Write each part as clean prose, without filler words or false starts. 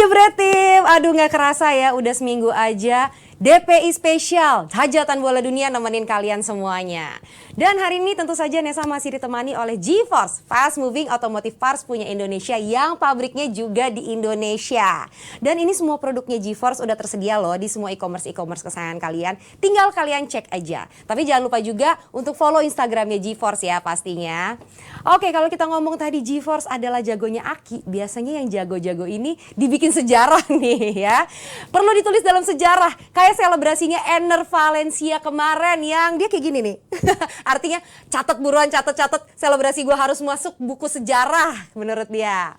Jebretim, aduh nggak kerasa ya, udah seminggu aja DPI spesial Hajatan Bola Dunia nemenin kalian semuanya. Dan hari ini tentu saja Nesa masih ditemani oleh G-Force, Fast Moving Automotive Parts punya Indonesia yang pabriknya juga di Indonesia. Dan ini semua produknya G-Force udah tersedia loh di semua e-commerce kesayangan kalian. Tinggal kalian cek aja. Tapi jangan lupa juga untuk follow Instagramnya G-Force ya pastinya. Oke, kalau kita ngomong tadi G-Force adalah jagonya Aki, biasanya yang jago-jago ini dibikin sejarah nih ya. Perlu ditulis dalam sejarah. Kayak selebrasinya Enner Valencia kemarin yang dia kayak gini nih. Artinya catat buruan, catat selebrasi gue harus masuk buku sejarah menurut dia.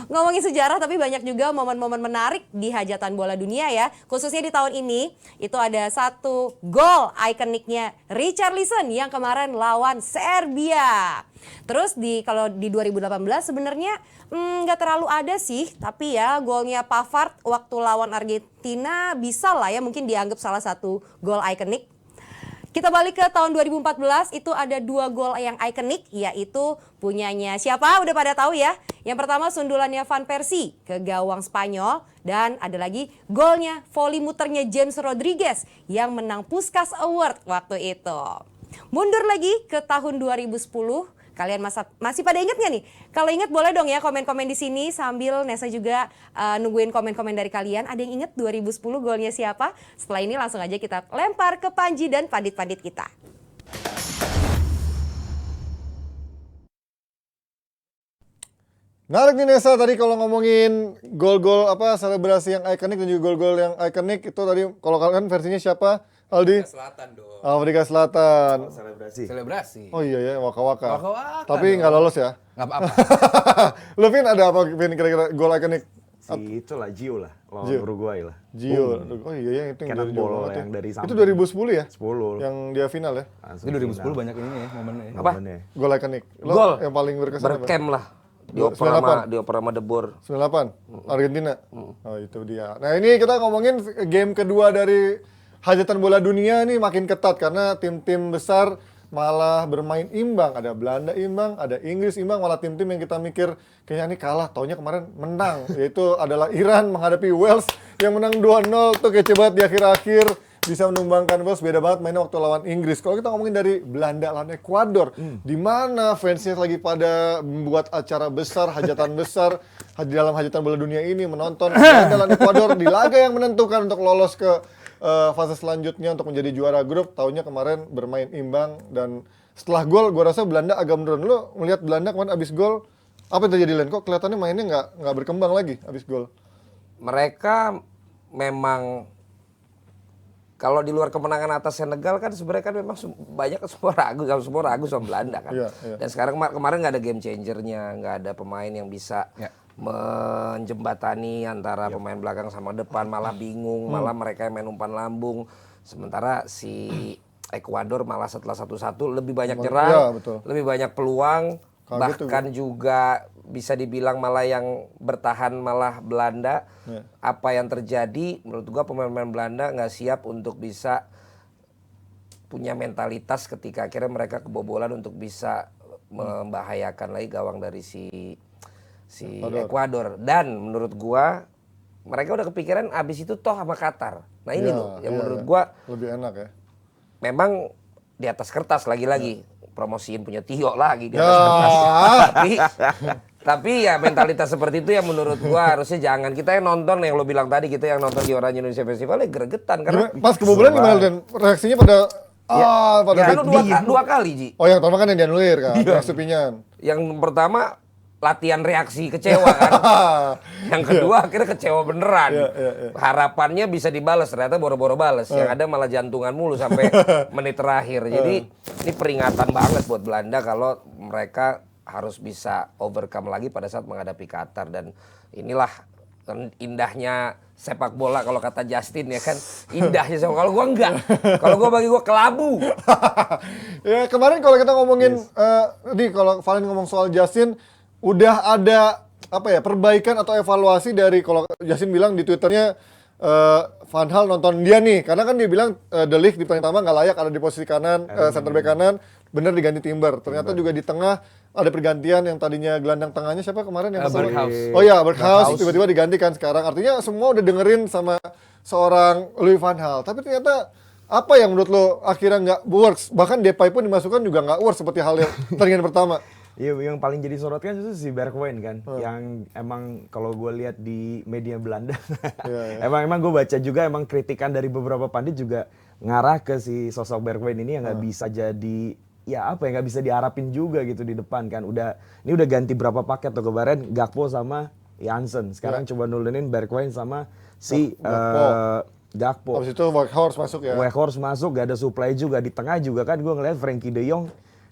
Ngomongin sejarah tapi banyak juga momen-momen menarik di Hajatan Bola Dunia ya. Khususnya di tahun ini itu ada satu gol ikoniknya Richarlison yang kemarin lawan Serbia. Terus kalau di 2018 sebenarnya nggak terlalu ada sih, tapi ya golnya Pavard waktu lawan Argentina bisa lah ya mungkin dianggap salah satu gol ikonik. Kita balik ke tahun 2014, itu ada 2 gol yang ikonik, yaitu punyanya siapa? Udah pada tahu ya. Yang pertama sundulannya Van Persie ke gawang Spanyol, dan ada lagi golnya volley muternya James Rodriguez yang menang Puskás Award waktu itu. Mundur lagi ke tahun 2010. Kalian masih pada inget nggak nih? Kalau inget boleh dong ya komen-komen di sini sambil Nesa juga nungguin komen-komen dari kalian. Ada yang inget 2010 golnya siapa? Setelah ini langsung aja kita lempar ke Panji dan pandit-pandit kita. Menarik nih Nesa, tadi kalau ngomongin gol-gol selebrasi yang ikonik dan juga gol-gol yang ikonik itu tadi kalau kalian versinya siapa? Aldi? Afrika Selatan dong. Afrika Selatan. Selebrasi. Oh iya ya, waka-waka. Waka-waka Tapi nggak lolos ya? Nggak apa-apa. Lu Vin ada apa Vin kira-kira gol ikonik? Itulah Gio lah, lawan Gio. Uruguay lah. Gio. Oh iya ya itu yang Cannot dari jauh ball banget ya. yang dari Itu samping. 2010 ya? 10. Yang dia final ya? Langsung Ini 2010 final. banyak ininya ya momennya. Ya. Apa? Momennya. Gol ikonik. Lo Gol. yang paling berkesan apa? Berkem lah. 98. Dioper sama De Boer. 98 Argentina. Oh itu dia. Nah ini kita ngomongin game kedua dari Hajatan Bola Dunia nih makin ketat karena tim-tim besar malah bermain imbang. Ada Belanda imbang, ada Inggris imbang, malah tim-tim yang kita mikir kayaknya ini kalah, taunya kemarin menang. Yaitu adalah Iran menghadapi Wales yang menang 2-0 tuh kece banget di akhir-akhir. Bisa menumbangkan Wales, beda banget mainnya waktu lawan Inggris. Kalau kita ngomongin dari Belanda lawan Ekuador, di mana fansnya lagi pada membuat acara besar, hajatan besar di dalam Hajatan Bola Dunia ini menonton Belanda lawan Ekuador di laga yang menentukan untuk lolos ke fase selanjutnya untuk menjadi juara grup. Tahunnya kemarin bermain imbang dan setelah gol, gue rasa Belanda agak menurun. Lo melihat Belanda kemarin abis gol, apa yang terjadi Len? Kok kelihatannya mainnya nggak berkembang lagi abis gol? Mereka memang kalau di luar kemenangan atas Senegal kan sebenarnya kan memang banyak semua ragu sama Belanda kan. Iya, iya. Dan sekarang kemarin nggak ada game changernya, nggak ada pemain yang bisa menjembatani antara pemain belakang sama depan, malah bingung, malah mereka yang main umpan lambung. Sementara si Ekuador malah setelah 1-1 lebih banyak nyerang, ya, betul. lebih banyak peluang, Kaget bahkan juga bisa dibilang malah yang bertahan malah Belanda. Ya. Apa yang terjadi menurut gua pemain-pemain Belanda nggak siap untuk bisa punya mentalitas ketika akhirnya mereka kebobolan untuk bisa membahayakan lagi gawang dari si Ekuador. Dan menurut gua mereka udah kepikiran abis itu toh sama Qatar. Nah ini loh yang menurut gua lebih enak ya. memang di atas kertas lagi-lagi promosiin punya Tio lagi di atas kertas. Tapi ya mentalitas seperti itu yang menurut gua harusnya jangan. Kita yang nonton yang lo bilang tadi, kita yang nonton di Oranje Indonesia Festival ya gregetan karena Pas kebobolan gimana dan reaksinya pada pada kan dua kali Ji. Oh yang pertama kan yang dianulir kan, yang Stupinyan. Yang pertama latihan reaksi kecewa kan. Yang kedua akhirnya kecewa beneran. Harapannya bisa dibalas, ternyata boro-boro balas. Yang ada malah jantungan mulu sampai menit terakhir. Jadi ini peringatan banget buat Belanda kalau mereka harus bisa overcome lagi pada saat menghadapi Qatar. Dan inilah indahnya sepak bola kalau kata Justin ya kan. Indahnya sepak bola. Kalau gua enggak. Kalau gua bagi gua kelabu. Ya kemarin kalau kita ngomongin kalau Valen ngomong soal Justin, udah ada perbaikan atau evaluasi dari, kalau Justin bilang di Twitternya Van Hal nonton dia nih, karena kan dia bilang De Ligt di pertandingan pertama nggak layak ada di posisi kanan, center back kanan, bener diganti Timber. Ternyata juga di tengah ada pergantian yang tadinya gelandang tengahnya siapa kemarin yang kesel? Berghuis. Oh iya, Berghuis tiba-tiba digantikan sekarang. Artinya semua udah dengerin sama seorang Louis van Gaal. Tapi ternyata apa yang menurut lo akhirnya nggak works? Bahkan Depay pun dimasukkan juga nggak works seperti hal yang pertandingan pertama. Iya, yang paling jadi sorot kan itu si Bergwijn kan, yang emang kalau gue lihat di media Belanda, emang gue baca juga emang kritikan dari beberapa pandit juga ngarah ke si sosok Bergwijn ini yang nggak bisa jadi, ya apa ya nggak bisa diharapin juga gitu di depan kan. Ini udah ganti berapa paket tuh kemarin Gakpo sama Jansen, sekarang coba nurunin Bergwijn sama si Gakpo. Habis itu Weghorst masuk ya. Weghorst masuk, gak ada supply juga di tengah juga kan gue ngeliat Frenkie de Jong.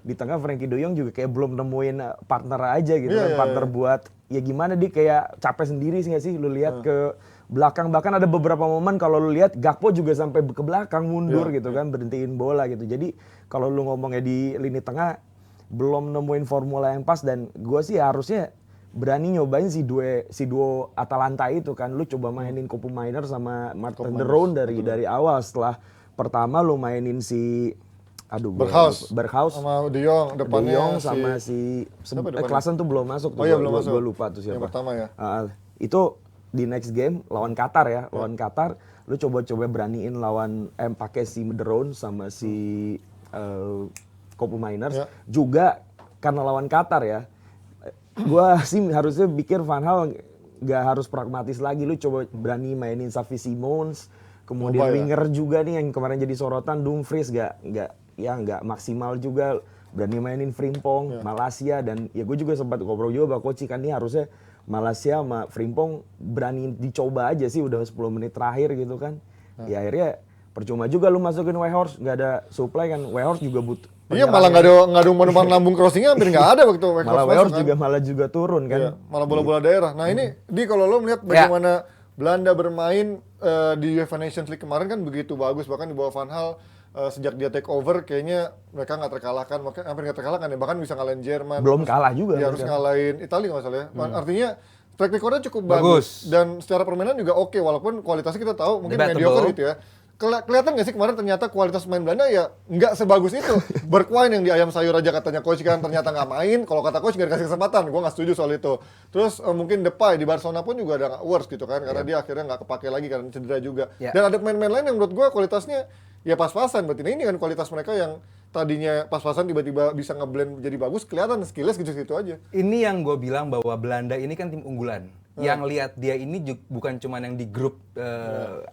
Di tengah Frenkie de Jong juga kayak belum nemuin partner aja gitu kan, partner buat ya gimana dia kayak capek sendiri sih nggak sih lu lihat ke belakang, bahkan ada beberapa momen kalau lu lihat Gakpo juga sampai ke belakang mundur gitu kan, berhentiin bola gitu. Jadi kalau lu ngomongnya di lini tengah belum nemuin formula yang pas, dan gue sih harusnya berani nyobain si duo Atalanta itu kan. Lu coba mainin Kopu Miner sama Martin de Roon dari awal. Setelah pertama lu mainin si Berghuis sama De Jong depannya sama si Klaassen tuh belum masuk tuh. Oh iya, belum masuk. Gue lupa tuh siapa. Yang pertama ya. Itu di next game lawan Qatar ya. Lawan Qatar lu coba-coba beraniin lawan pakai si De Roon sama si Kopu Miners. Juga karena lawan Qatar ya. Gua sih harusnya pikir Van Gaal gak harus pragmatis lagi. Lu coba berani mainin Xavi Simons, kemudian winger juga nih yang kemarin jadi sorotan, Dumfries nggak maksimal juga, berani mainin Frimpong, Malaysia, dan ya gue juga sempat ngobrol juga sama Coach kan, ini harusnya Malaysia sama Frimpong berani dicoba aja sih, udah 10 menit terakhir gitu kan. Ya akhirnya percuma juga lu masukin Weghorst, nggak ada supply kan. Weghorst juga butuh. Iya, malah nggak ada umpan lambung crossingnya hampir nggak ada waktu Weghorst kan. malah juga turun kan. Iya, malah bola-bola daerah. Nah ini kalau lo melihat bagaimana Belanda bermain di UEFA Nations League kemarin kan begitu bagus, bahkan di bawah Van Gaal sejak dia take over kayaknya mereka nggak terkalahkan, hampir nggak terkalahkan ya, bahkan bisa ngalahin Jerman. Belum kalah juga. Ya, harus ngalahin Italia nggak salah ya. Artinya track recordnya cukup bagus dan secara permainan juga oke, walaupun kualitasnya kita tahu mungkin mediocre gitu ya. Kelihatan nggak sih kemarin ternyata kualitas main Belanda ya nggak sebagus itu. Bergwijn yang di ayam sayur aja katanya coach kan, ternyata nggak main. Kalau kata coach nggak dikasih kesempatan, gue nggak setuju soal itu. Terus mungkin Depay di Barcelona pun juga ada worse gitu kan, karena dia akhirnya nggak kepake lagi karena cedera juga. Dan ada pemain-pemain lain yang menurut gue kualitasnya ya pas-pasan. Berarti ini kan kualitas mereka yang tadinya pas-pasan tiba-tiba bisa ngeblend jadi bagus, kelihatan skillnya gitu-gitu aja. Ini yang gue bilang bahwa Belanda ini kan tim unggulan. Yang lihat dia ini bukan cuma yang di grup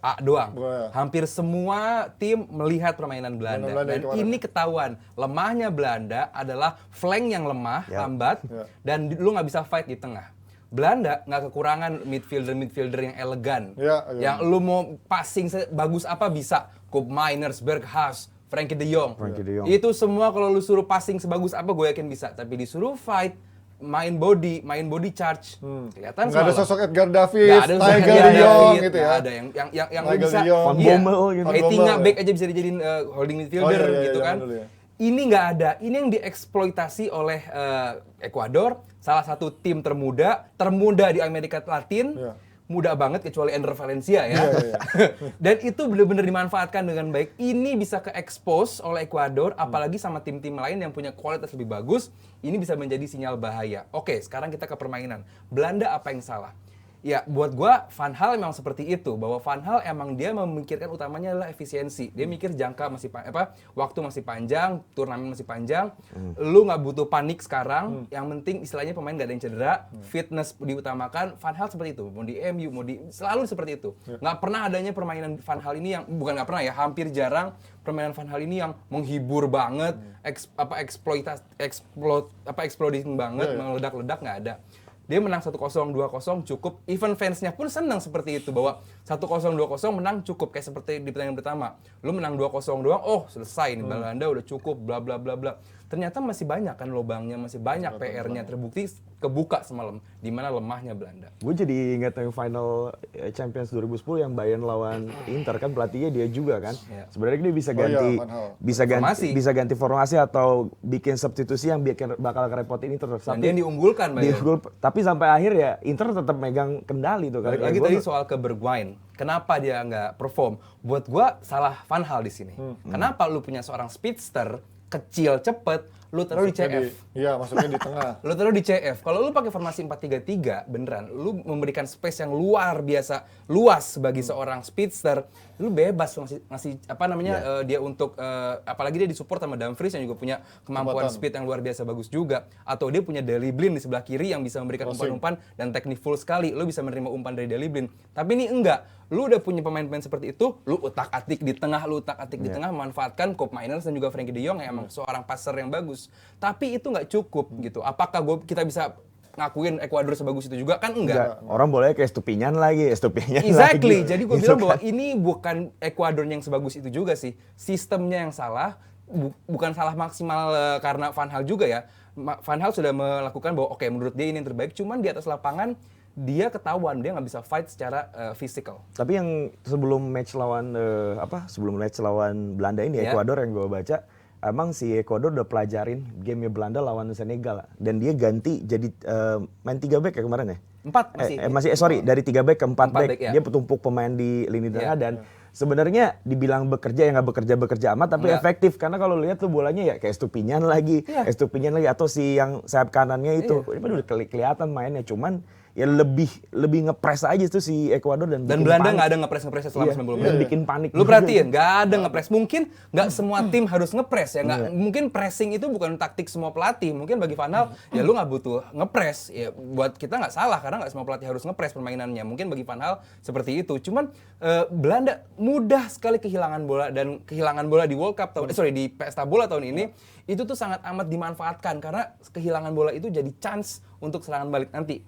A doang. Hampir semua tim melihat permainan Belanda. Dan ini ketahuan, lemahnya Belanda adalah flank yang lemah, lambat, dan lu nggak bisa fight di tengah. Belanda nggak kekurangan midfielder yang elegan. Yang lu mau passing bagus apa bisa. Koop Miners, Berghuis, Frenkie de Jong. Itu semua kalau lu suruh passing sebagus apa gue yakin bisa. Tapi disuruh fight, main body charge, kelihatan nggak ada sosok Edgar Davids, Tiger de Jong gitu ya. Ada yang lu bisa, Van Bommel gitu. Heitinga back aja bisa dijadiin holding midfielder gitu kan. Ini nggak ada, ini yang dieksploitasi oleh Ekuador, salah satu tim termuda di Amerika Latin. Mudah banget kecuali Ender Valencia ya. Dan itu benar-benar dimanfaatkan dengan baik. Ini bisa ke-expose oleh Ekuador, apalagi sama tim-tim lain yang punya kualitas lebih bagus. Ini bisa menjadi sinyal bahaya. Oke, sekarang kita ke permainan. Belanda apa yang salah? Ya, buat gua Van Gaal memang seperti itu, bahwa Van Gaal emang dia memikirkan utamanya adalah efisiensi. Dia mikir jangka masih waktu masih panjang, turnamen masih panjang. Lu nggak butuh panik sekarang. Yang penting istilahnya pemain nggak ada yang cedera, fitness diutamakan. Van Gaal seperti itu, mau di MU, selalu seperti itu. Nggak pernah adanya permainan Van Gaal ini yang bukan nggak pernah ya, hampir jarang permainan Van Gaal ini yang menghibur banget, exploding banget, meledak-ledak, nggak ada. Dia menang 1-0, 2-0 cukup. Even fansnya pun senang seperti itu, bahwa 1-0, 2-0 menang cukup, kayak seperti di pertandingan pertama. Lu menang 2-0 doang, oh selesai nih, Belanda udah cukup, bla bla bla bla. Ternyata masih banyak kan lobangnya, masih banyak PR-nya, terbukti kebuka semalam di mana lemahnya Belanda. Gue jadi ingat yang final Champions 2010 yang Bayern lawan Inter kan, pelatihnya dia juga kan. Sebenarnya dia bisa ganti formasi atau bikin substitusi yang bakal kerepotin Inter. Dan dia diunggulkan Bayern. Tapi sampai akhir ya Inter tetap megang kendali tuh kan. Lagi tadi soal ke Bergwijn. Kenapa dia nggak perform? Buat gue salah Van Gaal di sini. Kenapa lu punya seorang speedster kecil, cepet, lu taruh di CF. Iya, masuknya di tengah. Lu taruh di CF. Kalau lu pakai formasi 4-3-3, beneran, lu memberikan space yang luar biasa luas bagi seorang speedster. Lu bebas ngasih apa namanya dia untuk apalagi dia disupport sama Dumfries yang juga punya kemampuan speed yang luar biasa bagus juga. Atau dia punya Daley Blind di sebelah kiri yang bisa memberikan umpan-umpan dan teknik full sekali. Lu bisa menerima umpan dari Daley Blind. Tapi ini enggak. Lu udah punya pemain-pemain seperti itu, lu utak-atik di tengah, memanfaatkan Koop Mainers dan juga Frenkie de Jong yang emang seorang passer yang bagus. Tapi itu nggak cukup gitu. Apakah kita bisa ngakuin Ekuador sebagus itu juga? Kan enggak. Orang boleh kayak Estupinian lagi. Exactly. Jadi gue Gitu bilang bahwa kan. ini bukan Ekuador yang sebagus itu juga sih. Sistemnya yang salah, bukan salah maksimal karena Van Gaal juga ya. Van Gaal sudah melakukan bahwa oke, menurut dia ini yang terbaik, cuman di atas lapangan dia ketahuan dia nggak bisa fight secara physical. Tapi yang sebelum match lawan Belanda ini Ekuador yang gue baca, emang si Ekuador udah pelajarin gamenya Belanda lawan Senegal dan dia ganti jadi main 3 back ya kemarin ya? 4 masih. Dari 3 back ke 4 back. back, ya. Dia petumpuk pemain di lini tengah dan sebenarnya dibilang bekerja ya nggak bekerja amat tapi efektif karena kalau lihat tuh bolanya ya kayak Estupinian lagi atau si yang sayap kanannya itu ini udah kelihatan mainnya cuman ya lebih ngepres aja tuh si Ekuador dan Belanda nggak ada ngepres selama 90 menit. Dan bikin panik. Lu perhatiin, nggak ada ngepres. Mungkin nggak semua tim harus ngepres ya. Mungkin pressing itu bukan taktik semua pelatih. Mungkin bagi Van Gaal, ya lu nggak butuh ngepres. Ya buat kita nggak salah karena nggak semua pelatih harus ngepres permainannya. Mungkin bagi Van Gaal seperti itu. Cuman Belanda mudah sekali kehilangan bola dan kehilangan bola di World Cup di pesta bola tahun ini itu tuh sangat amat dimanfaatkan karena kehilangan bola itu jadi chance untuk serangan balik nanti.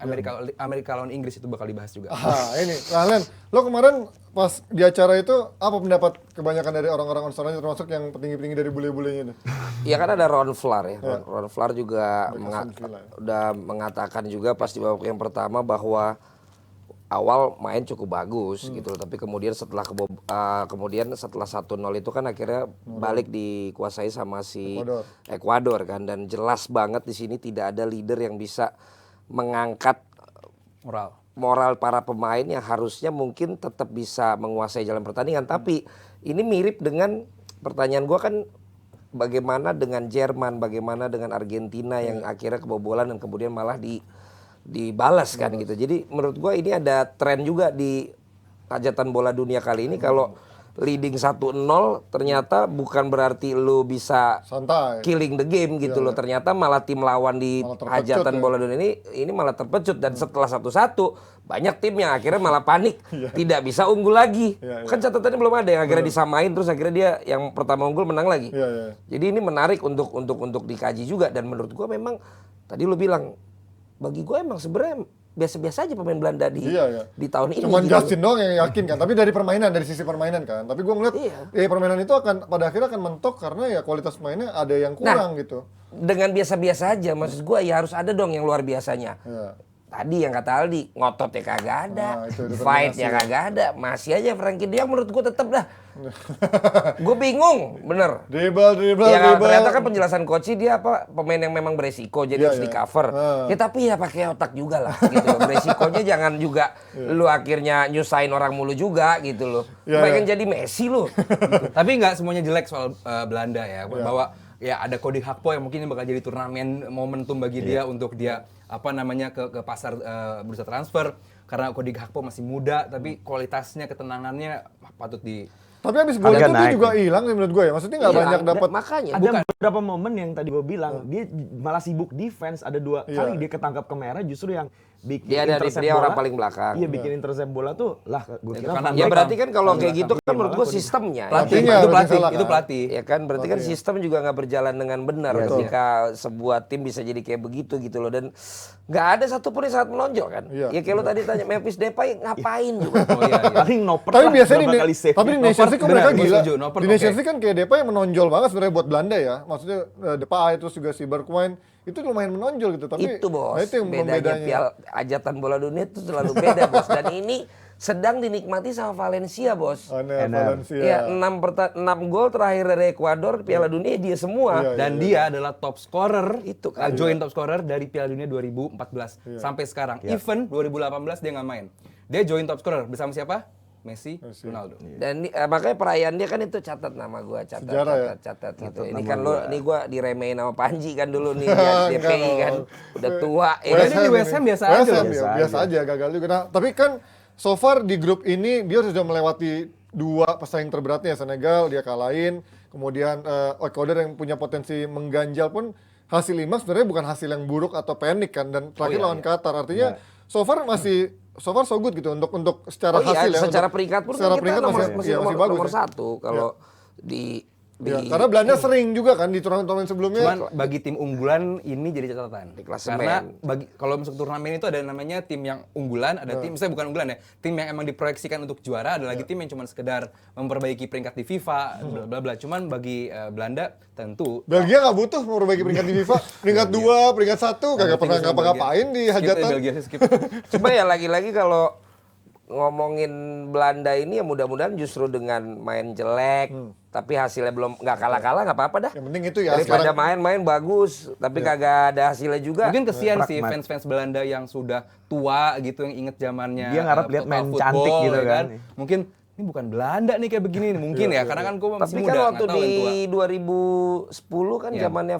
Amerika lawan Inggris itu bakal dibahas juga. Ini, Len, lo kemarin pas di acara itu apa pendapat kebanyakan dari orang-orang Australia termasuk yang petinggi-petinggi dari bule-bulenya itu? Iya kan ada Ron Vlaar ya. Ron Vlaar juga udah mengatakan juga pas di babak yang pertama bahwa awal main cukup bagus gitu loh, tapi kemudian setelah 1-0 itu kan akhirnya balik dikuasai sama si Ekuador kan, dan jelas banget di sini tidak ada leader yang bisa mengangkat moral para pemain yang harusnya mungkin tetap bisa menguasai jalan pertandingan. Tapi ini mirip dengan pertanyaan gua kan, bagaimana dengan Jerman, bagaimana dengan Argentina yang akhirnya kebobolan dan kemudian malah dibalas kan gitu. Jadi menurut gua ini ada tren juga di hajatan bola dunia kali ini, kalau leading 1-0 ternyata bukan berarti lu bisa santai killing the game gitu loh. Ternyata malah tim lawan di hajatan bola dunia ini malah terpecut, dan setelah 1-1 banyak tim yang akhirnya malah panik, tidak bisa unggul lagi. Kan catatannya belum ada yang akhirnya disamain terus akhirnya dia yang pertama unggul menang lagi. Jadi ini menarik untuk dikaji juga, dan menurut gua memang tadi lu bilang, bagi gue emang sebenarnya biasa-biasa aja pemain Belanda di tahun ini. Cuman gitu. Justin doang yang yakin kan, tapi dari sisi permainan kan. Tapi gue ngeliat permainan itu akan pada akhirnya akan mentok karena ya kualitas mainnya ada yang kurang gitu. Dengan biasa-biasa aja, maksud gue ya harus ada dong yang luar biasanya. Tadi yang kata Aldi, ngototnya kagak ada, fight-nya kagak ada, masih aja Frenkie de Jong menurut gue tetep dah. Gue bingung, bener. Dribble. Ya ternyata kan penjelasan coach dia pemain yang memang beresiko jadi harus di cover. Ya tapi ya pakai otak juga lah gitu. Beresikonya jangan juga lu akhirnya nyusahin orang mulu juga gitu loh. Pengen jadi Messi lu. Tapi nggak semuanya jelek soal Belanda ya. Bahwa ya ada Cody Gakpo yang mungkin bakal jadi turnamen momentum bagi dia untuk dia ke pasar bursa transfer, karena Cody Gakpo masih muda tapi kualitasnya, ketenangannya patut di. Tapi abis gol itu dia juga hilang menurut gue ya. Maksudnya nggak banyak dapat. Makanya ada beberapa momen yang tadi gue bilang dia malah sibuk defense, ada 2 kali dia ketangkap kamera justru yang bikin intercept dia bola. orang paling belakang. Iya, bikin intercept bola tuh lah gue kira. Ya berarti kan kalau kayak gitu kan menurut gua sistemnya. Itu pelatih. Ya kan berarti kan sistem juga nggak berjalan dengan benar ketika sebuah tim bisa jadi kayak begitu gitu loh, dan nggak ada satupun yang sangat menonjol kan. Ya kayak lo tadi tanya Memphis Depay ngapain juga. Paling noper. Tapi biasanya tapi di Nations League kan mereka gila. Noper, Di Nations League kan kayak Depay menonjol banget sebenarnya buat Belanda ya. Maksudnya Depay terus juga si Bergwijn itu lumayan menonjol gitu. Tapi itu bos, itu yang bedanya piala hajatan bola dunia itu selalu beda bos, dan ini sedang dinikmati sama Valencia bos. Valencia. Ya 6 gol terakhir dari Ekuador Piala Dunia dia semua. Dan dia adalah top scorer, itu kan. join top scorer dari Piala Dunia 2014 sampai sekarang. Even 2018 dia nggak main. Dia join top scorer bersama siapa? Messi, Ronaldo. Dan makanya perayaan dia kan itu catat nama gua, catat Sejarah ya? catat gitu. Ini kan ini gua diremehin sama Panji kan dulu nih di DPI kan. Udah tua ya. West Ham di West Ham biasa aja loh. Biasa aja, gagal juga. Nah, tapi kan so far di grup ini dia sudah melewati 2 pesaing terberatnya, Senegal dia kalahin, kemudian Ecuador yang punya potensi mengganjal pun hasil imbang sebenarnya bukan hasil yang buruk atau panik kan, dan terakhir lawan Qatar, artinya so far so good gitu untuk secara hasil ya. Secara peringkat pun secara kita peringkat masih bagus nomor ya. 1 kalau di Ya, karena Belanda sering juga kan di turnamen-turnamen sebelumnya. Cuman bagi tim unggulan ini jadi catatan. Di klasemen. Karena kalau masuk turnamen itu ada namanya tim yang unggulan, ada tim misalnya bukan unggulan ya, tim yang emang diproyeksikan untuk juara, ada lagi tim yang cuma sekedar memperbaiki peringkat di FIFA, bla bla bla. Cuman bagi Belanda tentu Belgia nggak butuh memperbaiki peringkat di FIFA, peringkat 2, peringkat 1, kagak pernah ngapa-ngapain di hajatan. Belgia skip. Cuma ya lagi-lagi kalau ngomongin Belanda ini ya mudah-mudahan justru dengan main jelek tapi hasilnya belum nggak kalah-kalah nggak apa-apa dah. Yang penting itu ya Daripada sekarang. main bagus tapi kagak ada hasilnya juga. Mungkin kesian sih Pragmat. fans-fans Belanda yang sudah tua gitu, yang inget zamannya Dia ngarep lihat total main football, cantik gitu ya kan. Mungkin ini bukan Belanda nih kayak begini nih. Mungkin ya, karena kan gue masih Tapi muda, kan waktu nggak tahu di yang tua. 2010 kan zamannya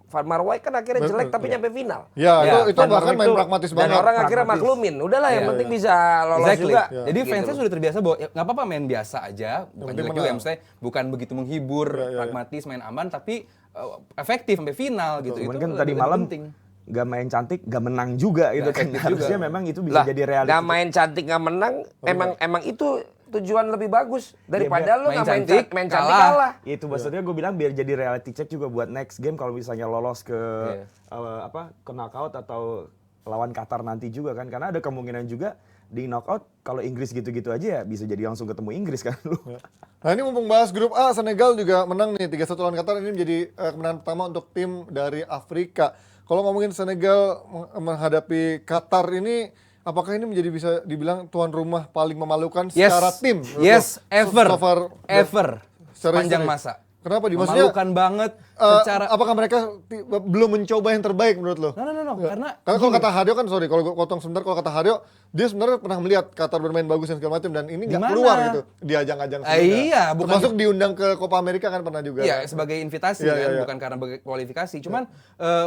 Van Marwijk kan akhirnya jelek tapi nyampe final. Ya, Ya, itu Van bahkan Marwijk main itu- pragmatis Dan banget. orang akhirnya pragmatis. maklumin. Udahlah yang penting bisa lolos Exactly. juga. Jadi Gitu fansnya loh. sudah terbiasa bahwa ya, nggak apa-apa main biasa aja, bukan penting jelek juga menang. ya, maksudnya bukan begitu menghibur, pragmatis, main aman, tapi efektif sampai final gitu. Cuman Itu kan tadi lebih malam penting. nggak main cantik, nggak menang juga gitu kan. efektif Harusnya juga. memang itu bisa Lah, jadi reality. nggak main cantik nggak menang, emang itu tujuan lebih bagus daripada lu main nggak main cantik, main cantik kalah. kalah. Itu maksudnya gue bilang biar jadi reality check juga buat next game kalau misalnya lolos ke ke knockout atau lawan Qatar nanti juga kan, karena ada kemungkinan juga di knockout kalau Inggris gitu-gitu aja ya bisa jadi langsung ketemu Inggris kan lu. Nah ini mumpung bahas grup A, Senegal juga menang nih 3-1 lawan Qatar. Ini menjadi kemenangan pertama untuk tim dari Afrika. Kalau ngomongin Senegal menghadapi Qatar ini, apakah ini menjadi bisa dibilang tuan rumah paling memalukan secara tim? Yes, ever. So far, Ever. secara Sepanjang history. masa. Kenapa di maksudnya? Memalukan banget secara Apakah mereka belum mencoba yang terbaik menurut lo? No, karena Kalau kata Haryo kan, sorry kalau gue potong sebentar, kalau kata Haryo dia sebenarnya pernah melihat Qatar bermain bagus dan segala macam, dan ini nggak Di mana? keluar gitu di ajang-ajang sebelumnya. iya, bukan termasuk diundang ke Copa America kan pernah juga. Iya, kan? sebagai invitasi Iya, kan, iya, iya. bukan karena kualifikasi. Cuman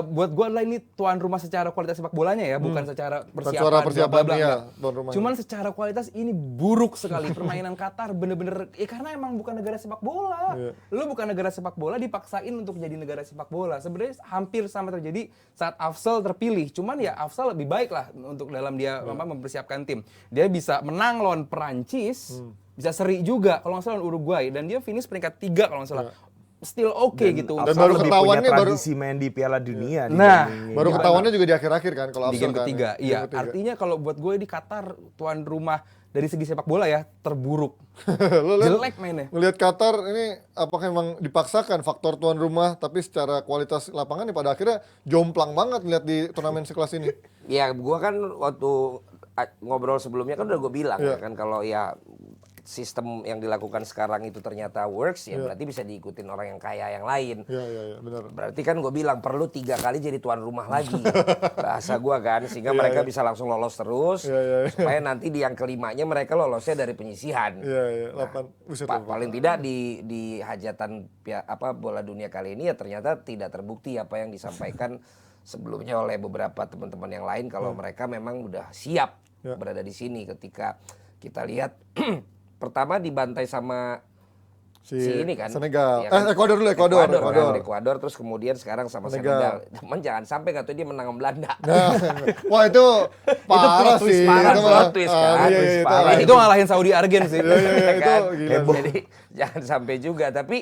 buat gua adalah ini tuan rumah secara kualitas sepak bolanya ya, bukan secara persiapan. persiapan, bla, bla, bla, iya, enggak. tuan rumahnya. Cuman secara kualitas ini buruk sekali permainan Qatar, bener-bener karena emang bukan negara sepak bola. Iya. Lu bukan negara sepak bola dipaksain untuk jadi negara sepak bola. Sebenarnya hampir sama terjadi saat Afsal terpilih. Cuman ya Afsal lebih baik lah untuk dalam dia mempersiapkan tim. Dia bisa menang lawan Perancis, bisa seri juga kalau nggak salah lawan Uruguay, dan dia finish peringkat 3 kalau nggak salah. Still oke gitu. Dan Afsal baru lebih ketahuannya punya baru- tradisi main di Piala Dunia. Nah, dibanding- Baru ketahuannya juga di akhir-akhir kan kalau di Afsal game kan. ketiga. Game Iya, ketiga. artinya kalau buat gue di Qatar tuan rumah dari segi sepak bola ya terburuk. Lo lihat- Jelek mainnya. Ngelihat Qatar ini apakah memang dipaksakan faktor tuan rumah, tapi secara kualitas lapangan nih pada akhirnya jomplang banget lihat di turnamen sekelas ini. Ya gua kan waktu ngobrol sebelumnya kan udah gue bilang Iya. ya kan kalau ya sistem yang dilakukan sekarang itu ternyata works ya berarti bisa diikutin orang yang kaya yang lain. Iya, benar. Berarti kan gue bilang perlu 3 kali jadi tuan rumah lagi bahasa gue kan sehingga mereka bisa langsung lolos terus Iya. supaya nanti di yang kelimanya mereka lolosnya dari penyisihan. Iya, 8. Buset, Paling tidak di hajatan bola dunia kali ini ya ternyata tidak terbukti apa yang disampaikan sebelumnya oleh beberapa teman-teman yang lain kalau mereka memang udah siap berada di sini ketika kita lihat pertama dibantai sama si ini kan Senegal. ya kan? Ecuador dulu, Ecuador. Ecuador terus kemudian sekarang sama Senegal. Cuman jangan sampai katanya dia menang sama Belanda. Nah, wah itu parah sih. parah, Itu plot mah- twist ah, kan. iya, Twist itu. parah. Itu ngalahin Saudi Argen sih. Iya, itu Kan? gila. Jadi jangan sampai juga, tapi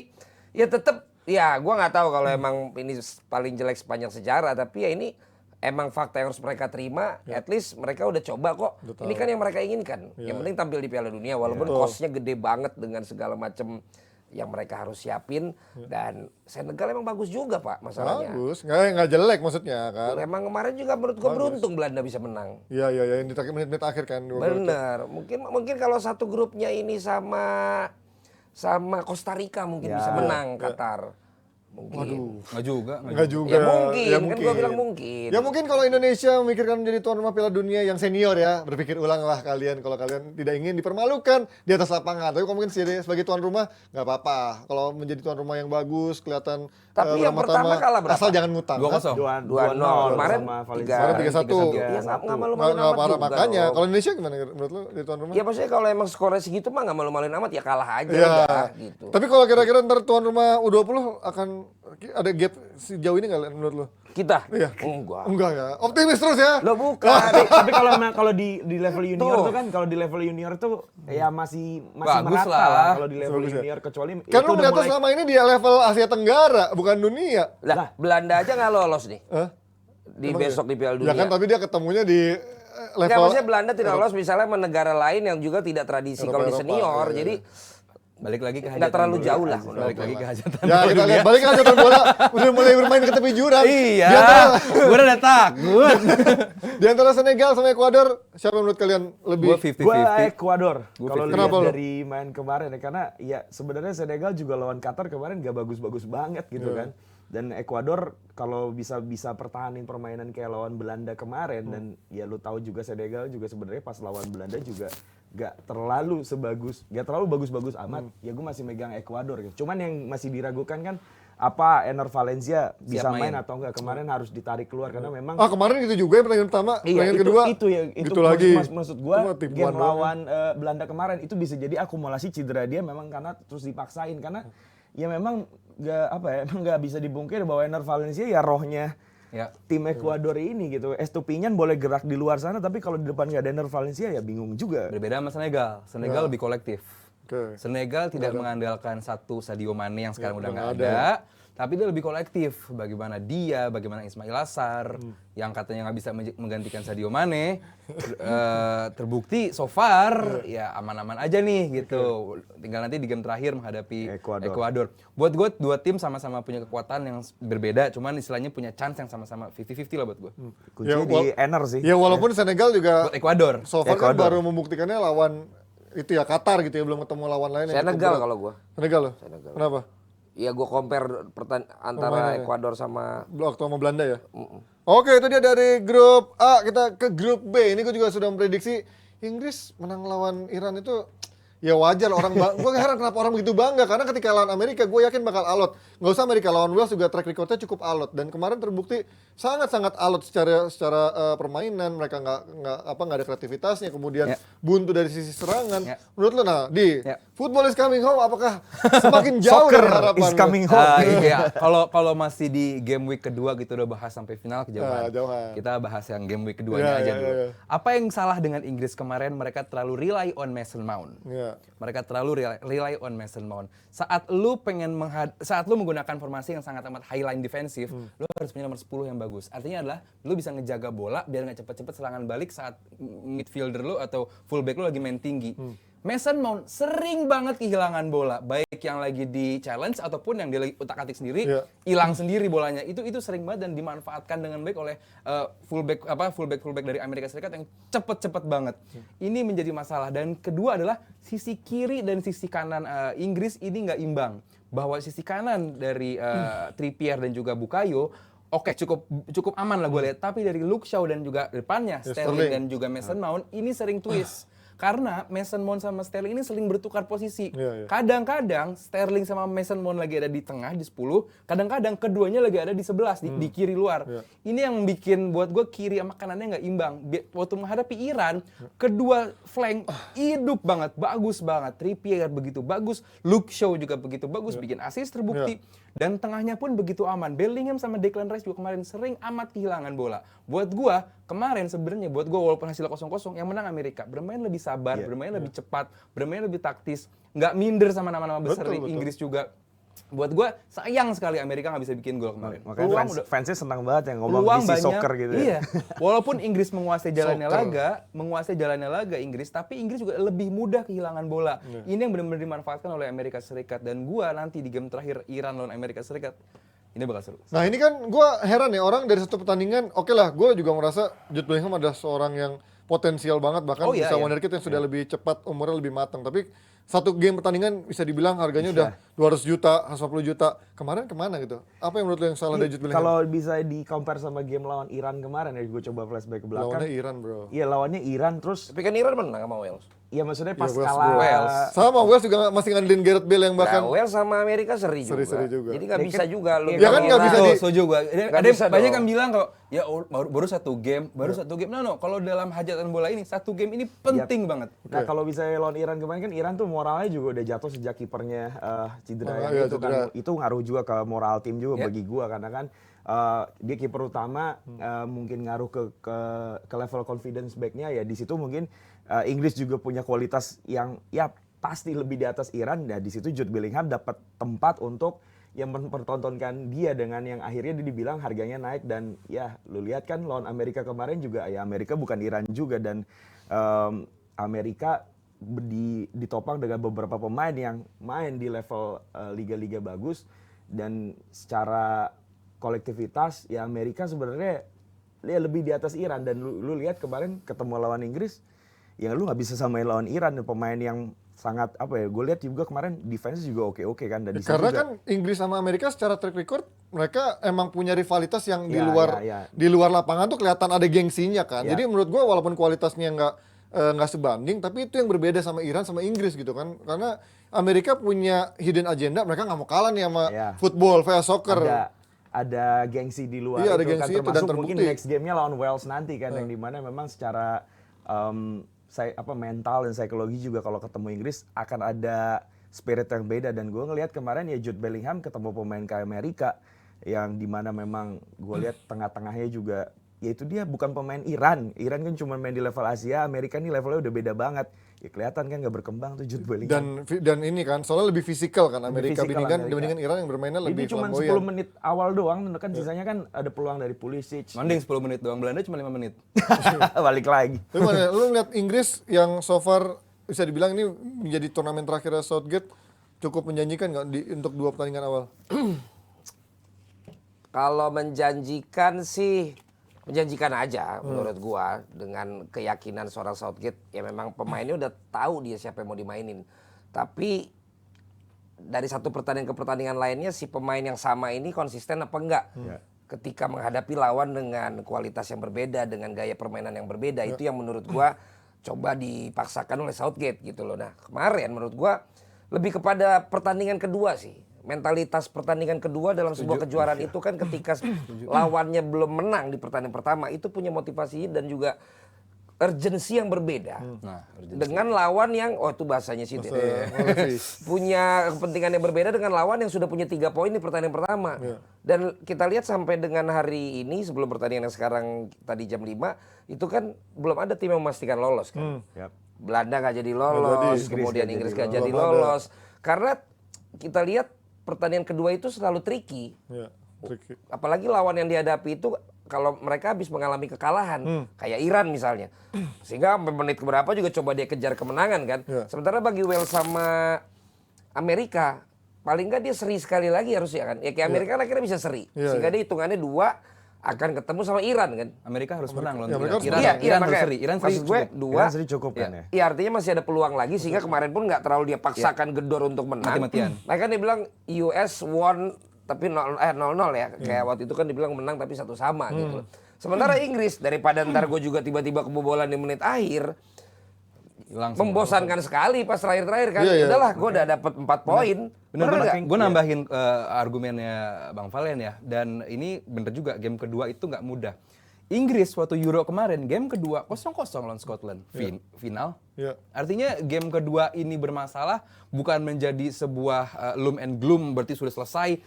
ya tetap ya gua nggak tahu kalau emang ini paling jelek sepanjang sejarah, tapi ya ini emang fakta yang harus mereka terima. At least mereka udah coba kok. Ini kan yang mereka inginkan. Yang penting tampil di Piala Dunia walaupun cost-nya gede banget dengan segala macam yang mereka harus siapin. Dan Senegal emang bagus juga Pak masalahnya. Bagus, nggak jelek maksudnya kan. Emang kemarin juga menurut gua beruntung Belanda bisa menang. Iya, yang di menit-menit akhir kan. Bener, mungkin kalau satu grupnya ini sama Costa Rica mungkin bisa menang Qatar. Mungkin. Nggak juga. Nggak juga. Ya mungkin, ya kan gua bilang mungkin. yakin. Ya mungkin kalau Indonesia memikirkan menjadi tuan rumah Piala Dunia yang senior ya, berpikir ulanglah kalian kalau kalian tidak ingin dipermalukan di atas lapangan. Tapi kalau mungkin sebagai tuan rumah nggak apa-apa. Kalau menjadi tuan rumah yang bagus, kelihatan Tapi yang pertama kalah berapa? asal jangan ngutang. 2-0. 2-0. Kemarin sama Valencia. 3-1. Iya nggak malu-maluin Nggak amat parah juga makanya. dong. Kalau Indonesia gimana menurut lu di tuan rumah? Ya maksudnya kalau emang skornya segitu mah nggak malu-maluin amat ya kalah aja Iya. udah gitu. Tapi kalau kira-kira ntar tuan rumah U20 akan ada gap sejauh ini nggak menurut lu? Kita? Iya. Enggak. Enggak ya. Optimis terus ya. Lo bukan. Tapi kalau di level junior tuh kan, kalau di level junior tuh ya masih Bagus merata lah. lah kalau di level Bagus ya. junior, kecuali Kan itu lu udah melihatnya mulai- selama ini di level Asia Tenggara, bukan dunia. Lah, Belanda aja nggak lolos nih. Hah? Di besok di Piala Ya Dunia. kan tapi dia ketemunya di Nggak, level maksudnya Belanda tidak lolos misalnya sama negara lain yang juga tidak tradisi kalau di Eropa, senior. iya, Jadi Balik lagi ke nggak hajatan terlalu bola. jauh lah. Balik lagi ke hajatan ya bola kita dunia. lihat balik aja tuan bola udah mulai bermain ke tepi jurang. Iya, Di antara, gue udah takut. di antara Senegal sama Ekuador siapa menurut kalian lebih? Gue 50-50. Gua Ekuador. Gua Kalau 50. lihat Kenapa lu? dari main kemarin ya, karena ya sebenarnya Senegal juga lawan Qatar kemarin gak bagus-bagus banget gitu kan. Dan Ekuador kalau bisa pertahanin permainan kayak lawan Belanda kemarin, dan ya lu tahu juga Senegal juga sebenarnya pas lawan Belanda juga gak terlalu bagus-bagus amat. Ya gue masih megang Ekuador gitu. Cuman yang masih diragukan kan apa Enner Valencia bisa main. main atau enggak. Kemarin harus ditarik keluar karena memang Kemarin gitu juga ya pertandingan pertama, pertandingan kedua. itu gitu lagi. Maksud gua Itu mah tipuan game doang. lawan Belanda kemarin itu bisa jadi akumulasi cedera dia memang karena terus dipaksain karena ya memang emang nggak bisa dibungkir bahwa Enner Valencia ya rohnya Ya. tim Ekuador ini gitu. Estupinian boleh gerak di luar sana tapi kalau di depan nggak ada Enner Valencia ya bingung juga. Berbeda sama Senegal. Senegal lebih kolektif. Oke. Senegal tidak mengandalkan satu Sadio Mane yang sekarang udah nggak nggak ada. Tapi dia lebih kolektif. Bagaimana dia, bagaimana Ismail Assar, yang katanya nggak bisa menggantikan Sadio Mane, terbukti so far ya aman-aman aja nih gitu. Tinggal nanti di game terakhir menghadapi Ekuador. Buat gue dua tim sama-sama punya kekuatan yang berbeda, cuman istilahnya punya chance yang sama-sama 50-50 lah buat gue. Kuncinya Ya, di Enner sih. Ya walaupun Senegal juga Buat Ekuador. so far kan Ekuador. baru membuktikannya lawan itu ya Qatar gitu ya, belum ketemu lawan lain yang Senegal cukup berat. kalau gua. Senegal loh. Kenapa? Ya gue compare antara Ekuador sama Waktu sama Belanda ya? Oke, itu dia dari grup A, kita ke grup B. Ini gue juga sudah memprediksi Inggris menang lawan Iran itu ya wajar orang gue heran kenapa orang begitu bangga karena ketika lawan Amerika gue yakin bakal alot. Nggak usah Amerika, lawan Wales juga track recordnya cukup alot dan kemarin terbukti sangat-sangat alot secara permainan. Mereka nggak ada kreativitasnya, kemudian buntu dari sisi serangan. Menurut lo football is coming home apakah semakin jauh dari harapan is lo? coming home. Iya, kalau masih di game week kedua gitu udah bahas sampai final kejauhan. Jauhan. Kita bahas yang game week keduanya aja dulu. iya. Apa yang salah dengan Inggris kemarin? Mereka terlalu rely on Mason Mount. Iya. Mereka terlalu rely on Mason Mount. Saat lu menggunakan formasi yang sangat amat highline defensif, lu harus punya nomor 10 yang bagus. Artinya adalah lu bisa ngejaga bola biar nggak cepet-cepet serangan balik saat midfielder lu atau fullback lu lagi main tinggi. Mason Mount sering banget kehilangan bola, baik yang lagi di challenge ataupun yang dia lagi utak-atik sendiri, hilang sendiri bolanya. Itu sering banget dan dimanfaatkan dengan baik oleh fullback dari Amerika Serikat yang cepet-cepet banget. Ini menjadi masalah. Dan kedua adalah sisi kiri dan sisi kanan Inggris ini nggak imbang. Bahwa sisi kanan dari Trippier dan juga Bukayo oke, cukup aman lah gue lihat. Tapi dari Luke Shaw dan juga depannya Sterling dan juga Mason Mount ini sering twist. Karena Mason Mount sama Sterling ini sering bertukar posisi. Kadang-kadang Sterling sama Mason Mount lagi ada di tengah di 10, kadang-kadang keduanya lagi ada di 11 di kiri luar. Ini yang bikin buat gue kiri sama kanannya nggak imbang. Waktu menghadapi Iran, kedua flank hidup banget, bagus banget. Trippier begitu bagus, Luke Shaw juga begitu bagus, bikin assist terbukti. Dan tengahnya pun begitu aman. Bellingham sama Declan Rice juga kemarin sering amat kehilangan bola. Buat gua kemarin sebenarnya walaupun hasilnya 0-0 yang menang Amerika. Bermain lebih sabar, bermain lebih cepat, bermain lebih taktis, nggak minder sama nama-nama besar Inggris juga. Buat gue sayang sekali Amerika nggak bisa bikin gol kemarin. Makanya fansnya senang banget yang ngomong peluang DC banyak, soccer gitu ya. Iya. Walaupun Inggris menguasai jalannya laga Inggris, tapi Inggris juga lebih mudah kehilangan bola. Ini yang benar-benar dimanfaatkan oleh Amerika Serikat. Dan gue nanti di game terakhir Iran lawan Amerika Serikat, ini bakal seru. Nah ini kan gue heran ya, orang dari satu pertandingan, oke lah gue juga merasa Jude Bellingham adalah seorang yang potensial banget, bahkan bisa wonderkid yang sudah lebih cepat, umurnya lebih matang. Tapi satu game pertandingan bisa dibilang harganya udah 200 juta, 150 juta. Kemarin kemana gitu? Apa yang menurut lo yang salah dari Jude Bellingham? Kalau bisa di-compare sama game lawan Iran kemarin ya, gue coba flashback ke belakang. Lawannya Iran, bro. Iya, lawannya Iran, terus Tapi kan Iran menang sama Wales. iya maksudnya pas Wales, kalah Wales. Sama Wales juga masih ngandelin Gareth Bale yang bahkan Nah, Wales sama Amerika seri juga. Seri-seri juga. Jadi nggak bisa juga lu. Ya kan nggak bisa Tuh, di- setuju gua. Nggak Ada bisa banyak dong. yang bilang kok, ya baru satu game. No, kalau dalam hajatan bola ini satu game ini penting banget. Nah kalau bisa lawan Iran kemarin kan Iran tuh moralnya juga udah jatuh sejak kipernya cedera yang itu kan, itu ngaruh juga ke moral tim juga bagi gua karena kan dia kiper utama mungkin ngaruh ke level confidence backnya ya di situ mungkin Inggris juga punya kualitas yang ya pasti lebih di atas Iran. Nah di situ Jude Bellingham dapat tempat untuk yang mempertontonkan dia dengan yang akhirnya dia dibilang harganya naik dan ya lu lihat kan lawan Amerika kemarin juga ya Amerika bukan Iran juga dan Amerika ditopang dengan beberapa pemain yang main di level liga-liga bagus dan secara kolektivitas ya Amerika sebenarnya ya lebih di atas Iran dan lu lihat kemarin ketemu lawan Inggris ya lu nggak bisa samain lawan Iran pemain yang sangat apa ya gue lihat juga kemarin defense juga oke kan dan di situ karena juga, kan Inggris sama Amerika secara track record mereka emang punya rivalitas yang di Ya, luar ya. di luar lapangan tuh kelihatan ada gengsinya kan. Ya. Jadi menurut gua walaupun kualitasnya nggak sebanding tapi itu yang berbeda sama Iran sama Inggris gitu kan. Karena Amerika punya hidden agenda, mereka nggak mau kalah nih sama Ya. football, via soccer. ada gengsi di luar Iya, ada itu kan gengsi itu dan termasuk mungkin terbukti. next game-nya lawan Wales nanti kan yang dimana memang secara mental dan psikologi juga kalau ketemu Inggris akan ada spirit yang beda dan gue ngelihat kemarin ya Jude Bellingham ketemu pemain kayak Amerika yang dimana memang gue lihat tengah-tengahnya juga ya itu dia bukan pemain Iran kan cuma main di level Asia, Amerika nih levelnya udah beda banget ya kelihatan kan nggak berkembang tuh Jude Bellingham. Dan ini kan soalnya lebih fisikal kan Amerika fisikal dibandingkan Iran yang bermainnya Jadi lebih cuma flamboyan. 10 menit awal doang kan sisanya kan ada peluang dari Pulisic. Mending 10 menit doang, Belanda cuma 5 menit. Balik lagi. Tapi mana, lu ngeliat Inggris yang so far bisa dibilang ini menjadi turnamen terakhir Southgate cukup menjanjikan nggak untuk 2 pertandingan awal? Kalau menjanjikan sih menjanjikan aja menurut gua dengan keyakinan seorang Southgate ya memang pemainnya udah tahu dia siapa yang mau dimainin. Tapi dari satu pertandingan ke pertandingan lainnya si pemain yang sama ini konsisten apa enggak? Ketika menghadapi lawan dengan kualitas yang berbeda, dengan gaya permainan yang berbeda, itu yang menurut gua coba dipaksakan oleh Southgate gitu loh. Nah, kemarin menurut gua lebih kepada pertandingan kedua sih. Mentalitas pertandingan kedua dalam sebuah kejuaraan itu kan ketika lawannya belum menang di pertandingan pertama itu punya motivasi dan juga urgensi yang berbeda dengan lawan yang itu bahasanya sih punya kepentingan yang berbeda dengan lawan yang sudah punya 3 poin di pertandingan pertama dan kita lihat sampai dengan hari ini sebelum pertandingan yang sekarang tadi jam 5 itu kan belum ada tim yang memastikan lolos kan. Belanda nggak jadi lolos, kemudian Inggris nggak jadi lolos karena kita lihat pertandingan kedua itu selalu tricky. Ya, tricky. Apalagi lawan yang dihadapi itu kalau mereka habis mengalami kekalahan, kayak Iran misalnya. Sehingga menit keberapa juga coba dia kejar kemenangan kan. Sementara bagi Wales sama Amerika, paling nggak dia seri sekali lagi harusnya kan. Ya kayak Amerika kan akhirnya bisa seri. Sehingga dia hitungannya 2 akan ketemu sama Iran kan. Amerika harus menang loh. Ya, mereka harus Iran, menang. Iran harus makanya seri. Iran maksud gue cukup. 2. Iran seri cukup kan ya. Iya artinya masih ada peluang lagi sehingga kemarin pun nggak terlalu dia paksakan gedor untuk menang. Mati-matian. Nah kan dia bilang US won tapi 0-0 ya. Kayak waktu itu kan dibilang menang tapi 1-1 gitu. Sementara Inggris daripada ntar gue juga tiba-tiba kebobolan di menit akhir. Langsung. Membosankan sekali pas terakhir-terakhir kan. Iya. Udahlah gue udah dapet 4 poin. Bener, Bener nggak? gue nambahin argumennya Bang Valen ya. Dan ini bener juga, game kedua itu nggak mudah. Inggris waktu Euro kemarin, game kedua 0-0 lawan Scotland. Final. Iya. Artinya game kedua ini bermasalah bukan menjadi sebuah loom and gloom berarti sudah selesai.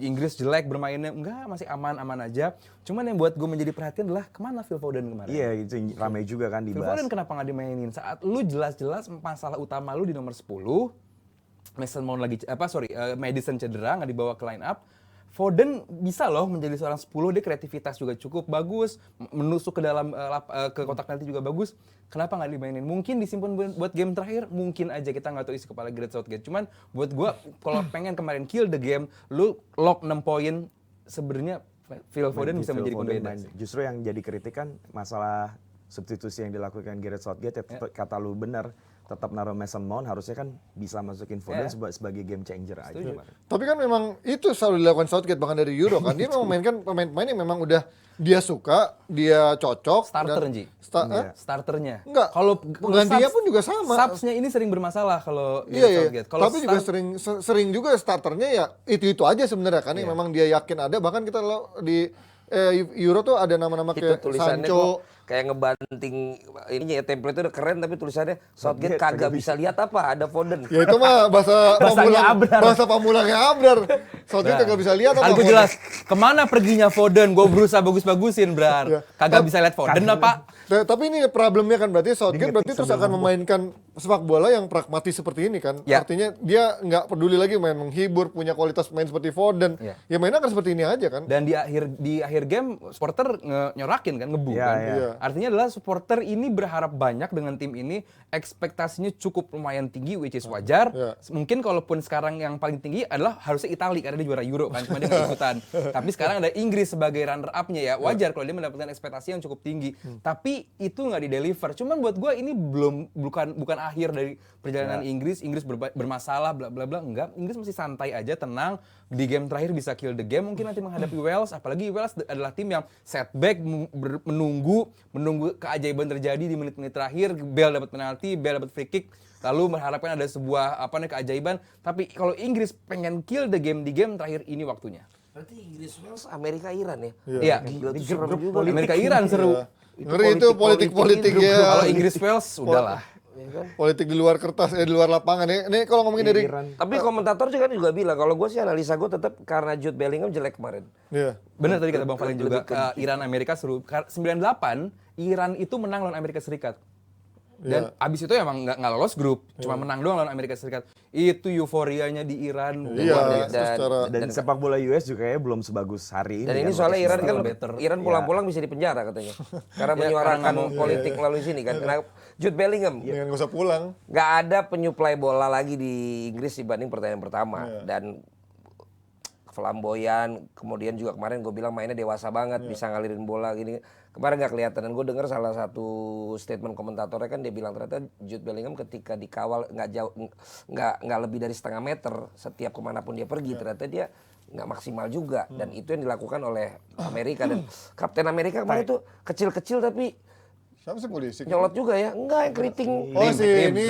Inggris jelek bermainnya, enggak masih aman-aman aja. Cuman yang buat gue menjadi perhatian adalah kemana Phil Foden kemarin. Iya itu ramai juga kan Phil dibahas. Foden kenapa nggak dimainin? Saat lu jelas-jelas masalah utama lu di nomor 10, Mason Mount lagi Maddison cedera nggak dibawa ke line up. Foden bisa loh menjadi seorang 10, dia kreativitas juga cukup bagus, menusuk ke dalam ke kotak penalti juga bagus. Kenapa nggak dimainin? Mungkin disimpan buat game terakhir, mungkin aja kita nggak tahu isi kepala Gareth Southgate. Cuman buat gua kalau pengen kemarin kill the game, lu lock 6 poin, sebenarnya Phil Foden bisa menjadi pembeda. Justru yang jadi kritik kan masalah substitusi yang dilakukan Gareth Southgate, kata lu benar. tetap naruh Mason Mount, harusnya kan bisa masukin Foden sebagai game changer aja kemarin. Tapi kan memang itu selalu dilakukan Southgate bahkan dari Euro kan. Dia memainkan pemain-pemain yang memang udah dia suka, dia cocok. Starter, Ji. Starternya. Enggak. Kalau penggantinya pun juga sama. Subsnya ini sering bermasalah kalau Iya. Southgate. Kalau Tapi juga sering juga starternya ya itu aja sebenarnya kan yang memang dia yakin ada. Bahkan kita di Euro tuh ada nama-nama Itu kayak tulisannya Sancho. kok kayak ngebanting ininya ya, template itu udah keren tapi tulisannya Southgate kagak bisa lihat apa, ada Foden. Ya itu mah bahasa pamulangnya Abrar. Southgate kagak bisa lihat apa. Kan gue jelas kemana perginya Foden, gue berusaha bagus-bagusin, Bran. Kagak bisa lihat Foden apa? Tapi ini problemnya kan berarti Southgate terus akan memainkan sepak bola yang pragmatis seperti ini kan. Ya. Artinya dia nggak peduli lagi main menghibur, punya kualitas main seperti Foden. Ya mainnya kan seperti ini aja kan. Dan di akhir game supporter nyorakin kan, ngebu kan. Iya. Artinya adalah supporter ini berharap banyak dengan tim ini, ekspektasinya cukup lumayan tinggi, which is wajar. Mungkin kalaupun sekarang yang paling tinggi adalah harusnya Italia karena dia juara Euro kan, cuma dia nggak ikutan. Tapi sekarang ada Inggris sebagai runner up-nya ya, wajar kalau dia mendapatkan ekspektasi yang cukup tinggi. Tapi itu nggak di-deliver. Cuman buat gue ini bukan akhir dari perjalanan Inggris bermasalah bla bla bla, enggak. Inggris masih santai aja, tenang. Di game terakhir bisa kill the game, mungkin nanti menghadapi Wales, apalagi Wales adalah tim yang setback, menunggu keajaiban terjadi di menit-menit terakhir. Bale dapat penalti, Bale dapat free kick, lalu mengharapkan ada sebuah keajaiban. Tapi kalau Inggris pengen kill the game di game terakhir, ini waktunya. Berarti Inggris, Wales, Amerika, Iran ya? Iya. Gila, itu serem juga. Amerika Iran seru. Ngeri itu politik-politik ya. Kalau Inggris Wales udahlah. Politik di luar kertas, di luar lapangan ya. Ini kalau ngomongin dari Tapi komentator juga bilang, kalau gue sih analisa gue tetap karena Jude Bellingham jelek kemarin. Iya. Benar tadi kata Bang Valen juga, Iran Amerika seru. 98 Iran itu menang lawan Amerika Serikat. Dan abis itu emang nggak lolos grup, cuma menang doang lawan Amerika Serikat. Itu euforianya di Iran. Iya, Dan sepak bola US juga ya belum sebagus hari ini. Dan ini kan, soalnya Iran kan better. Iran pulang-pulang bisa dipenjara katanya. Karena menyuarakan politik melalui sini kan. Karena Jude Bellingham Dengan gak usah pulang. nggak ada penyuplai bola lagi di Inggris dibanding pertandingan pertama. Dan flamboyan, kemudian juga kemarin gue bilang mainnya dewasa banget, bisa ngalirin bola gini. Kemarin nggak kelihatan, dan gue dengar salah satu statement komentatornya kan dia bilang ternyata Jude Bellingham ketika dikawal nggak lebih dari setengah meter setiap kemanapun dia pergi, ternyata dia nggak maksimal juga. Dan itu yang dilakukan oleh Amerika, dan Kapten Amerika kemarin tuh kecil-kecil tapi Siapa sih polisi? nyolot juga ya, enggak yang keriting. Oh si ini.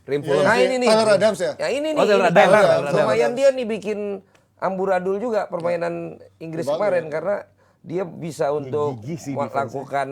Rim Iya, Nah ini nih. Tyler Adams ya? Ya ini nih. Oh, Tyler ini Adams. lumayan dia nih bikin amburadul juga permainan Inggris kemarin, karena dia bisa untuk melakukan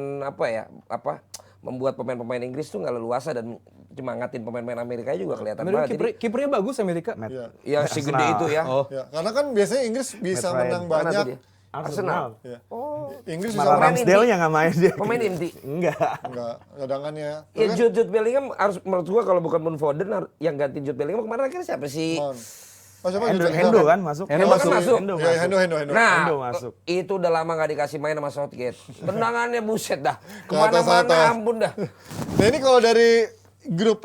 membuat pemain-pemain Inggris tuh nggak leluasa dan nyemangatin pemain-pemain Amerika juga kelihatan banget. Kipernya bagus Amerika. Ya si gede itu ya. Ya, karena kan biasanya Inggris bisa menang Mana tuh banyak. dia? Arsenal. Ya. Oh. Inggris bisa Malah menang. Ramsdale-nya nggak main dia. Pemain inti. Enggak. Enggak, cadangannya. Ya Jude Bellingham harus, menurut gua kalau bukan Foden yang ganti Jude Bellingham kemarin akhirnya siapa sih? Oh, siapa Hendo kan masuk. Hendo masuk. Hendo Ya, masuk. Hendo. Nah, Hendo masuk. itu udah lama nggak dikasih main sama Southgate. Tendangannya buset dah. Ke atas. Kemana-mana ampun dah. Nah ini kalau dari grup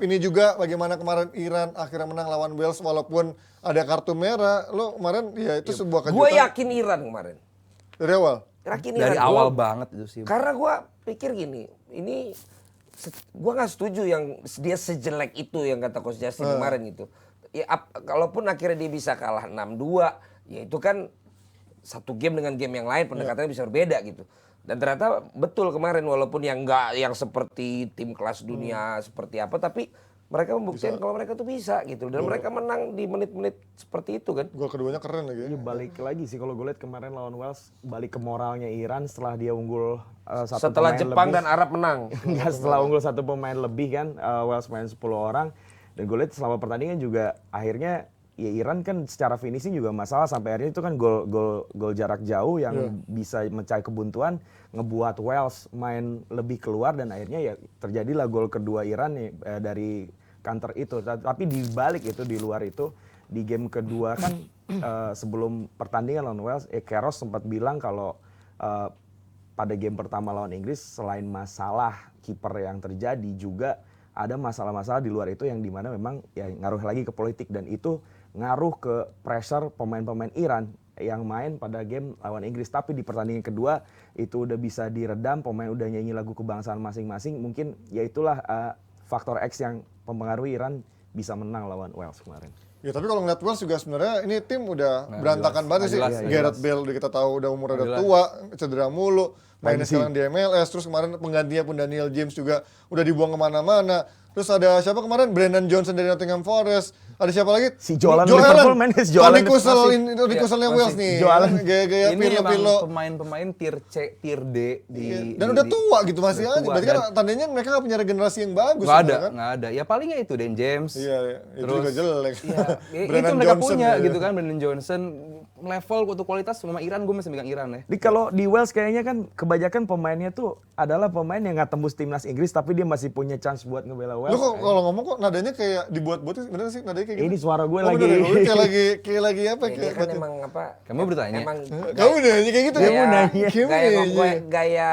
ini juga bagaimana kemarin Iran akhirnya menang lawan Wales walaupun ada kartu merah. Lo kemarin ya itu sebuah kejutan. Gue yakin Iran kemarin. Dari awal. Yakin Dari Iran. awal banget itu sih. Karena gue pikir gini, ini gue nggak setuju yang dia sejelek itu yang kata Coach Justin kemarin gitu. Ya, kalaupun akhirnya dia bisa kalah 6-2, ya itu kan satu game dengan game yang lain pendekatannya bisa berbeda gitu. Dan ternyata betul kemarin walaupun yang enggak yang seperti tim kelas dunia seperti apa, tapi mereka membuktikan kalau mereka tuh bisa gitu. Dan mereka menang di menit-menit seperti itu kan. Gol keduanya keren lagi. Iya, balik lagi sih kalau gue lihat kemarin lawan Wales, balik ke moralnya Iran setelah dia unggul satu Setelah pemain Jepang lebih. dan Arab menang. Enggak, setelah unggul satu pemain lebih kan, Wales main 10 orang. Dan gue lihat selama pertandingan juga akhirnya ya Iran kan secara finishing juga masalah, sampai akhirnya itu kan gol jarak jauh yang bisa mencari kebuntuan, ngebuat Wales main lebih keluar, dan akhirnya ya terjadilah gol kedua Iran nih dari counter itu. Tapi di balik itu, di luar itu, di game kedua kan sebelum pertandingan lawan Wales, Keros sempat bilang kalau pada game pertama lawan Inggris selain masalah kiper yang terjadi juga ada masalah-masalah di luar itu yang dimana memang ya ngaruh lagi ke politik, dan itu ngaruh ke pressure pemain-pemain Iran yang main pada game lawan Inggris. Tapi di pertandingan kedua itu udah bisa diredam, pemain udah nyanyi lagu kebangsaan masing-masing, mungkin ya itulah faktor X yang mempengaruhi Iran bisa menang lawan Wales kemarin. Ya tapi kalau ngeliat Wales juga sebenarnya ini tim udah berantakan banget sih. Gareth Bale udah kita tahu udah umur udah tua, cedera mulu. Mainnya sekarang di MLS, terus kemarin penggantinya pun Daniel James juga udah dibuang kemana-mana. Terus ada siapa kemarin? Brandon Johnson dari Nottingham Forest. Ada siapa lagi? Si Joe Allen Liverpool main si Joe Allen. Toni Kusselnya Wales nih. Joe Allen. Gaya-gaya Ini Pirlo-Pirlo. emang pemain-pemain tier C, tier D di Dan udah tua gitu masih udah aja. tua. Berarti kan tandanya mereka nggak punya regenerasi yang bagus. nggak ada, sebenarnya kan? nggak ada. Ya palingnya itu Dan James. Iya, itu Terus, juga jelek. Iya, itu Brandon mereka Johnson, punya ya. gitu kan, Brandon Johnson. Level untuk kualitas sama Iran, gue masih megang Iran ya. Jadi kalau di Wales kayaknya kan kebanyakan pemainnya tuh adalah pemain yang nggak tembus timnas Inggris tapi dia masih punya chance buat ngebela Lu Wales. kok kalau ngomong kok nadanya kayak dibuat-buat sih, bener sih nadanya kayak gitu. Ini suara gue Oh, lagi. bener ya? Lu kayak lagi apa Ini kayak kan emang apa? Kamu bertanya? Emang kamu nanya kayak gitu ya? gaya, Kamu gaya, nanya. gaya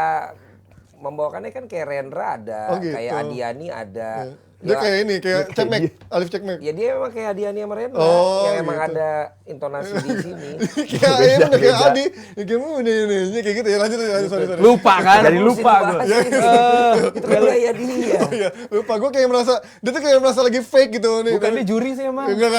membawakannya kan kayak Rendra ada, Oh, gitu. kayak Adiani ada. Dia Ya, kayak ini, kayak Cekmek, Alif Cekmek. ya dia emang kayak Adiani sama Rendra Oh, yang emang gitu. ada intonasi di sini. Kayak iya bener kayak Adi. Ya kamu nanya kayak gitu ya, lanjut sorry. Lupa kan? Jadi lupa gue. Itu kan gaya dia. Oh iya, lupa gue kayak merasa, dia tuh kayak merasa lagi fake gitu nih. Bukan dia juri sih emang. Enggak.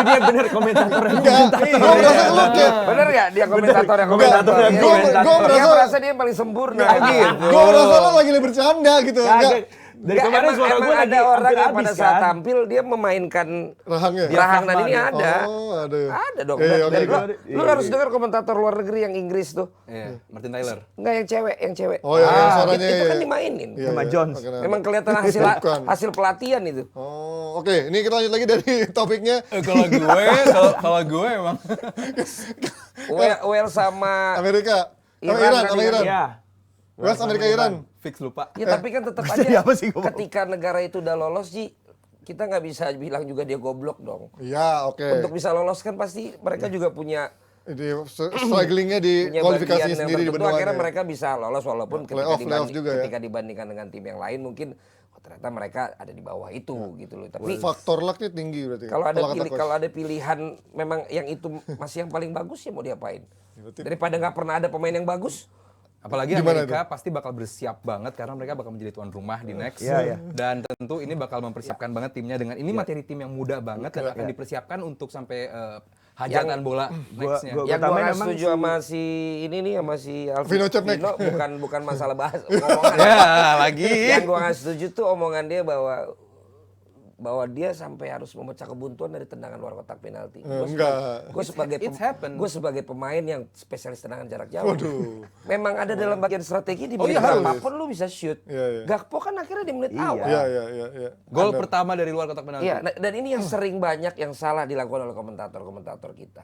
Dia bener komentator. Enggak, gue merasa lu kayak, Bener gak dia komentator yang Enggak, komentator? gua- Dia- gua dia merasa- merasa dia yang paling sempurna. gitu. gue merasa lu lagi bercanda gitu. Enggak, Dari Nggak, kemarin emang, suara emang gue lagi ada orang hampir yang pada habis saat kan. tampil dia memainkan rahangnya. rahang dan ini ada. Oh, ada. Ada dong. Iya, Dan- oke, dan oke. lu harus dengar komentator luar negeri yang Inggris tuh. Iya, Martin Tyler. Enggak yang cewek. Oh, yang suaranya itu kan iya. dimainin. Iya, Sama iya. Jones. Oke, nah. Memang kelihatan Bukan. hasil pelatihan itu. Oh, oke. Ini kita lanjut lagi dari topiknya. Kalau gue emang Wales sama Amerika. Sama Iran Iran, tadi sama kan? Iran. Iya. Wales, Amerika, Iran. fix lupa. Ya tapi kan tetap Pasti aja apa sih gua mau? ketika negara itu udah lolos sih kita nggak bisa bilang juga dia goblok dong. Iya, oke. Untuk bisa lolos kan pasti mereka juga punya Strugglingnya di punya kualifikasi bagian yang sendiri di tertentu benua. akhirnya mereka bisa lolos walaupun Playoff juga ya. ketika dibandingkan dengan tim yang lain mungkin ternyata mereka ada di bawah itu gitu loh. Tapi Faktor lucknya tinggi berarti. kalau ada kata coach. kalau ada pilihan memang yang itu masih yang paling bagus ya mau diapain? berarti- Daripada nggak pernah ada pemain yang bagus. Apalagi Gimana Amerika pasti bakal bersiap banget karena mereka bakal menjadi tuan rumah di next. Iya, iya. Dan tentu ini bakal mempersiapkan banget timnya dengan ini materi tim yang muda banget dan akan dipersiapkan untuk sampai hajatan bola next-nya. gua- Yang gue tambahin nggak memang setuju sama si ini nih sama si Vino Cepnek. bukan masalah bahas omongan. Ya, lagi. Yang gue nggak setuju tuh omongan dia bahwa dia sampai harus memecah kebuntuan dari tendangan luar kotak penalti. Enggak. It's happened. Gue sebagai pemain yang spesialis tendangan jarak jauh. Waduh. Memang ada dalam bagian strategi di Oh, menit iya, harus. berapapun lu bisa shoot. Iya, iya. Gakpo kan akhirnya di menit awal. Iya. Gol pertama dari luar kotak penalti. Iya, dan ini yang sering banyak yang salah dilakukan oleh komentator-komentator kita.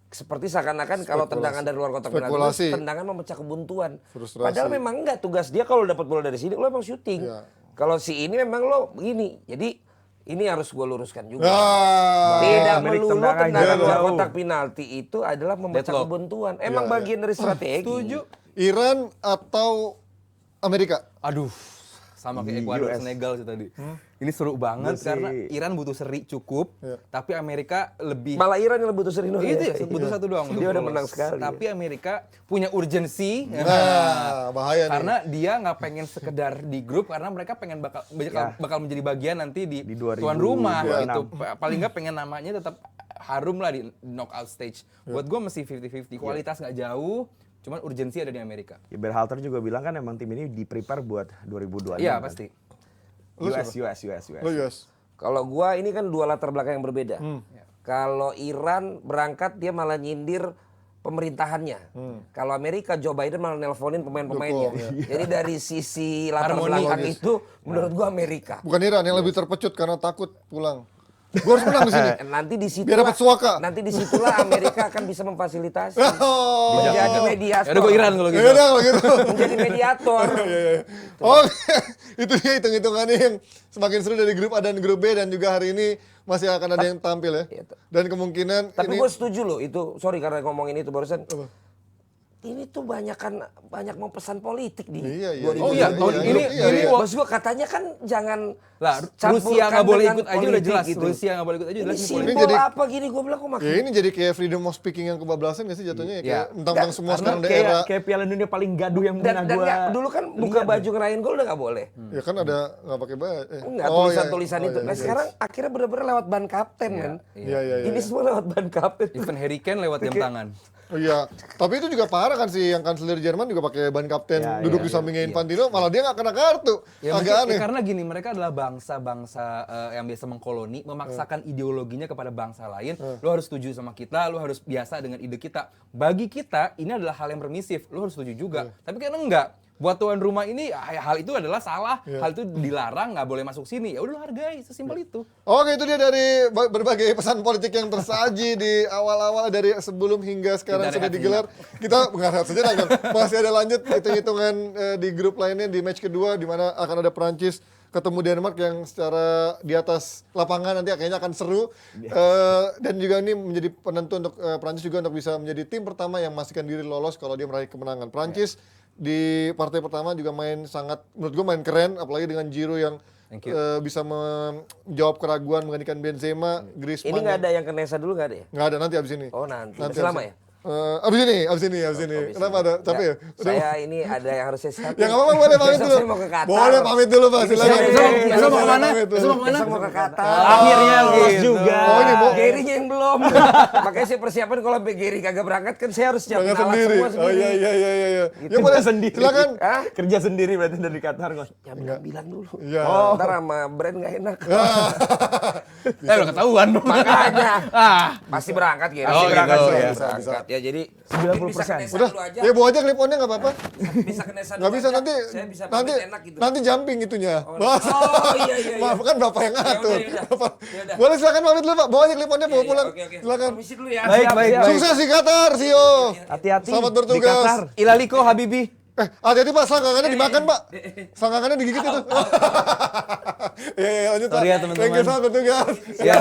Seperti seakan-akan kalau tendangan dari luar kotak penalti Spekulasi. itu tendangan memecah kebuntuan. Frustrasi. Padahal memang enggak, tugas dia kalau dapat bola dari sini lo emang syuting. Iya. Kalau si ini memang lo begini. Jadi ini harus gue luruskan juga. Ah. Tidak milik melulu tendangan tendangan jarak luar jauh. kotak penalti itu adalah memecah Deadlock. kebuntuan. Emang Iya, bagian dari strategi. Setuju. Iran atau Amerika? Aduh, sama kayak Ecuador US. Senegal sih tadi. Ini seru banget Gua sih- karena Iran butuh seri cukup, tapi Amerika lebih Malah Iran yang butuh seri doang. itu ya, butuh satu doang. untuk Dia udah lolos. menang sekali. Tapi Amerika punya urgensi. Nah, bahaya nih. Karena dia nggak pengen sekedar di grup karena mereka pengen bakal menjadi bagian nanti di, Di 2026. tuan rumah gitu. Paling nggak pengen namanya tetap harum lah di knockout stage. Buat gue masih 50-50. Kualitas nggak jauh, cuman urgensi ada di Amerika. Ya, Berhalter juga bilang kan emang tim ini di-prepare buat 2026. Iya kan. pasti. US. Lu Yos. Kalau gua ini kan dua latar belakang yang berbeda. Kalau Iran berangkat dia malah nyindir pemerintahannya. Kalau Amerika Joe Biden malah nelponin pemain-pemainnya. Dukung, Jadi dari sisi latar Harmoni. belakang itu menurut gua Amerika. Bukan Iran yang lebih terpecut karena takut pulang. Gua harus menang di sini. Nanti di situ Biar dapat suaka. Nanti disitulah Amerika akan bisa memfasilitasi. Oh. Menjadi mediator. Ya udah gue Iran kalau Ya gitu. udah kalau gitu. Menjadi mediator. Oh, itu dia hitung-hitungannya yang semakin seru dari grup A dan grup B dan juga hari ini masih akan ada yang tampil ya. Iya. Dan kemungkinan Tapi ini gue setuju loh itu, sorry karena ngomongin itu barusan. ini tuh banyak mau pesan politik di Iya. 2022. Oh iya, ini Bos gua katanya kan jangan lah campurkan Rusia nggak boleh dengan ikut aja udah politik jelas. gitu. Rusia nggak boleh ikut aja Ini jelas. Ini simbol Ini jadi- apa gini gua bilang kok makin Ya ini jadi kayak freedom of speaking yang kebablasan nggak sih jatuhnya ya? Kayak mentang-mentang semua Karena sekarang daerah. kayak Piala Dunia paling gaduh yang pernah dan gua nggak, dulu kan buka baju ngerayain gol udah nggak boleh. Ya kan ada nggak pakai baju. Enggak, tulisan-tulisan itu. Nah sekarang akhirnya bener-bener lewat ban kapten kan. Iya. Ini semua lewat ban kapten. Even Harry Kane lewat jam tangan. Oh iya, tapi itu juga parah kan sih yang kanselir Jerman juga pakai ban kapten Ya, duduk di sampingnya Infantino, malah dia nggak kena kartu. Ya, Agak mungkin, aneh. karena gini, mereka adalah bangsa-bangsa yang biasa mengkoloni, memaksakan ideologinya kepada bangsa lain. Lo harus setuju sama kita, lo harus biasa dengan ide kita. Bagi kita, ini adalah hal yang permisif, lo harus setuju juga. Tapi kan enggak. Buat tuan rumah ini, hal itu adalah salah. Hal itu dilarang, nggak boleh masuk sini. Ya udah lo hargai, sesimpel itu. Oke, itu dia dari berbagai pesan politik yang tersaji di awal-awal dari sebelum hingga sekarang Kita sudah rehat digelar. Kita nggak sejenak kan. Masih ada lanjut hitung-hitungan di grup lainnya di match kedua di mana akan ada Prancis ketemu Denmark yang secara di atas lapangan nanti kayaknya akan seru. Dan juga ini menjadi penentu untuk Prancis juga untuk bisa menjadi tim pertama yang memastikan diri lolos kalau dia meraih kemenangan. Prancis di partai pertama juga menurut gue main keren, apalagi dengan Giroud yang bisa menjawab keraguan menggantikan Benzema, Griezmann. Ini nggak ada yang ke Nesa dulu nggak ada ya? Nggak ada nanti abis ini. Oh nanti. Abis Selama ini. ya? Abis ini. Kenapa ada? Capek ya? Saya ini ada yang harus saya siapin. Ya nggak apa-apa, boleh pamit Besok dulu. saya mau ke Qatar. Boleh pamit dulu Pak, silakan. Besok mau kemana? Besok mau kemana? Besok mau ke Qatar. akhirnya lolos juga. Oh ini mau Gary-nya yang belum. Makanya saya persiapan kalau sampai Gary kagak berangkat kan saya harus siapin Jangan alat sendiri. semua Oh sendiri. iya. Ya boleh sendiri. silakan. Hah? Kerja sendiri berarti dari Qatar kok. Ya bilang dulu. Iya. Ntar sama brand nggak enak. Udah ketahuan dong. Makanya. Ah. Pasti berangkat Gary. Oh, Pasti berangkat gitu, semua. ya. Berangkat. Ya jadi 90%. bisa ke Nesa Udah, dulu aja. ya bawa aja clip-onnya nggak apa-apa. Bisa ke Nesa Nggak dulu bisa aja. nanti Saya bisa nanti pamit enak gitu. nanti jumping itunya. Oh iya. Maaf kan bapak yang ngatur. Yaudah. Bapak. Yaudah. Boleh silakan pamit dulu Pak. Bawa aja clip-onnya bawa pulang. Oke. Silakan. Permisi dulu ya. Baik. Sukses di Qatar, Sio. Hati-hati Selamat di bertugas. Qatar. Ilaliko Habibi. Hati-hati Pak, selangkangannya dimakan Pak. Selangkangannya digigit itu. Iya, lanjut Pak. Sorry ya, teman-teman. Thank you, selamat bertugas. Ya,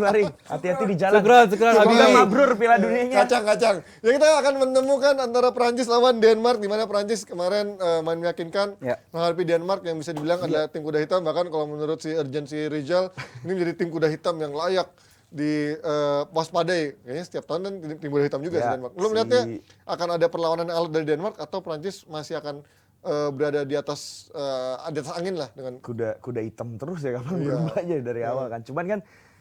mari. Hati-hati di jalan. Syukran Semoga Habibi. mabrur Piala Dunianya. Kacang. Ya kita akan menemukan antara Prancis lawan Denmark, di mana Prancis kemarin main meyakinkan Ya. menghadapi Denmark yang bisa dibilang adalah tim kuda hitam. Bahkan kalau menurut si Urgency Rizal, ini menjadi tim kuda hitam yang layak di waspadai. Kayaknya setiap tahun kan tim kuda hitam juga Ya, si Denmark. Belum melihatnya akan ada perlawanan yang alot dari Denmark atau Prancis masih akan berada di atas angin lah dengan Kuda hitam terus ya kapan berubah aja dari awal kan. Cuman kan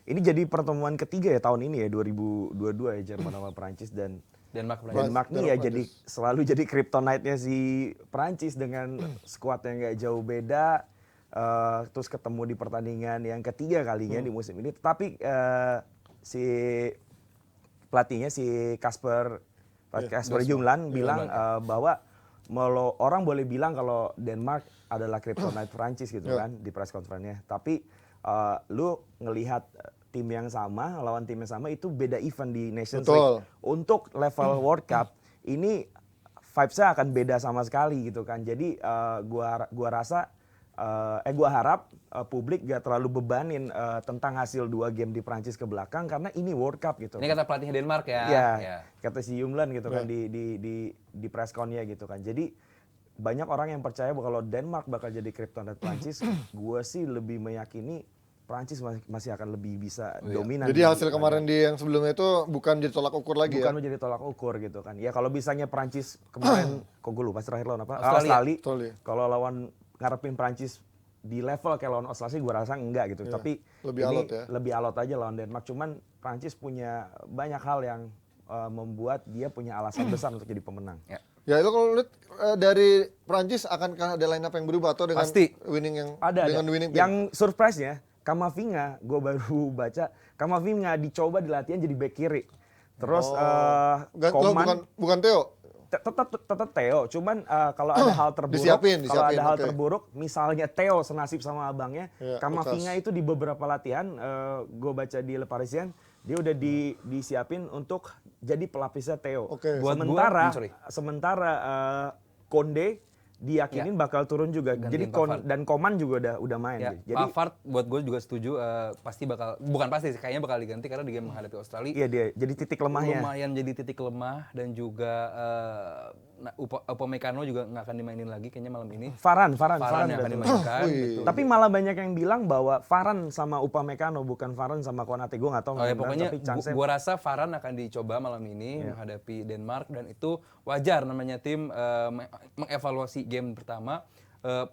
ini jadi pertemuan ketiga ya tahun ini ya 2022 ya Jerman sama Prancis dan Denmark. Denmark nih ya jadi selalu jadi kryptonite-nya si Prancis dengan skuad yang nggak jauh beda. Terus ketemu di pertandingan yang ketiga kalinya di musim ini. Tapi si pelatihnya si Kasper Jungland bilang bahwa orang boleh bilang kalau Denmark adalah kryptonite Prancis gitu kan di press conference-nya. Tapi lu ngelihat tim yang sama lawan tim yang sama itu beda event di Nations League. Untuk level World Cup ini vibes-nya akan beda sama sekali gitu kan. Jadi gua harap publik gak terlalu bebanin tentang hasil 2 game di Prancis ke belakang karena ini World Cup gitu. Ini kata pelatih Denmark ya. Iya, kata si Jungland gitu kan di press con-nya gitu kan. Jadi banyak orang yang percaya bahwa kalau Denmark bakal jadi kryptonite Prancis, gua sih lebih meyakini Prancis masih akan lebih bisa dominan. Jadi hasil kemarin di yang sebelumnya itu bukan jadi tolak ukur lagi bukan ya? menjadi tolak ukur gitu kan. Ya kalau misalnya Prancis kemarin, kok gue lupa terakhir lawan apa? Australia. Kalau lawan ngarepin Prancis di level kayak lawan Australia gue rasa enggak gitu. Tapi lebih ini alot ya? lebih alot aja lawan Denmark. Cuman Prancis punya banyak hal yang membuat dia punya alasan besar untuk jadi pemenang. Ya itu kalau lihat dari Prancis akankah ada line up yang berubah atau dengan Pasti. winning yang Ada. winning team? Yang surprise-nya Kamavinga, gue baru baca Kamavinga dicoba di latihan jadi back kiri. Terus Koman bukan Theo. tetap Theo, cuman kalau ada hal terburuk, Disiapin, kalau ada hal oke. terburuk, misalnya Theo senasib sama abangnya, Ya, Kamavinga itu di beberapa latihan, gue baca di Le Parisien, dia udah disiapin untuk jadi pelapisnya Theo. Oke. Buat Sementara gua, sementara Konde diyakinin bakal turun juga. Jadi Gantiin Pavard. dan Koman juga udah main. Ya, Jadi Pavard buat gue juga setuju pasti bakal, bukan pasti sih, kayaknya bakal diganti karena di game menghadapi Australia iya dia jadi titik lemahnya. lumayan jadi titik lemah, dan juga Upamecano juga nggak akan dimainin lagi kayaknya malam ini. Varane Varane yang udah akan turun. dimainkan. gitu. Tapi malah banyak yang bilang bahwa Varane sama Upamecano bukan Varane sama Konate. Gue nggak tahu. Oh ya, beneran, pokoknya tapi chance-nya- gua rasa Varane akan dicoba malam ini menghadapi Denmark, dan itu wajar namanya tim mengevaluasi game pertama.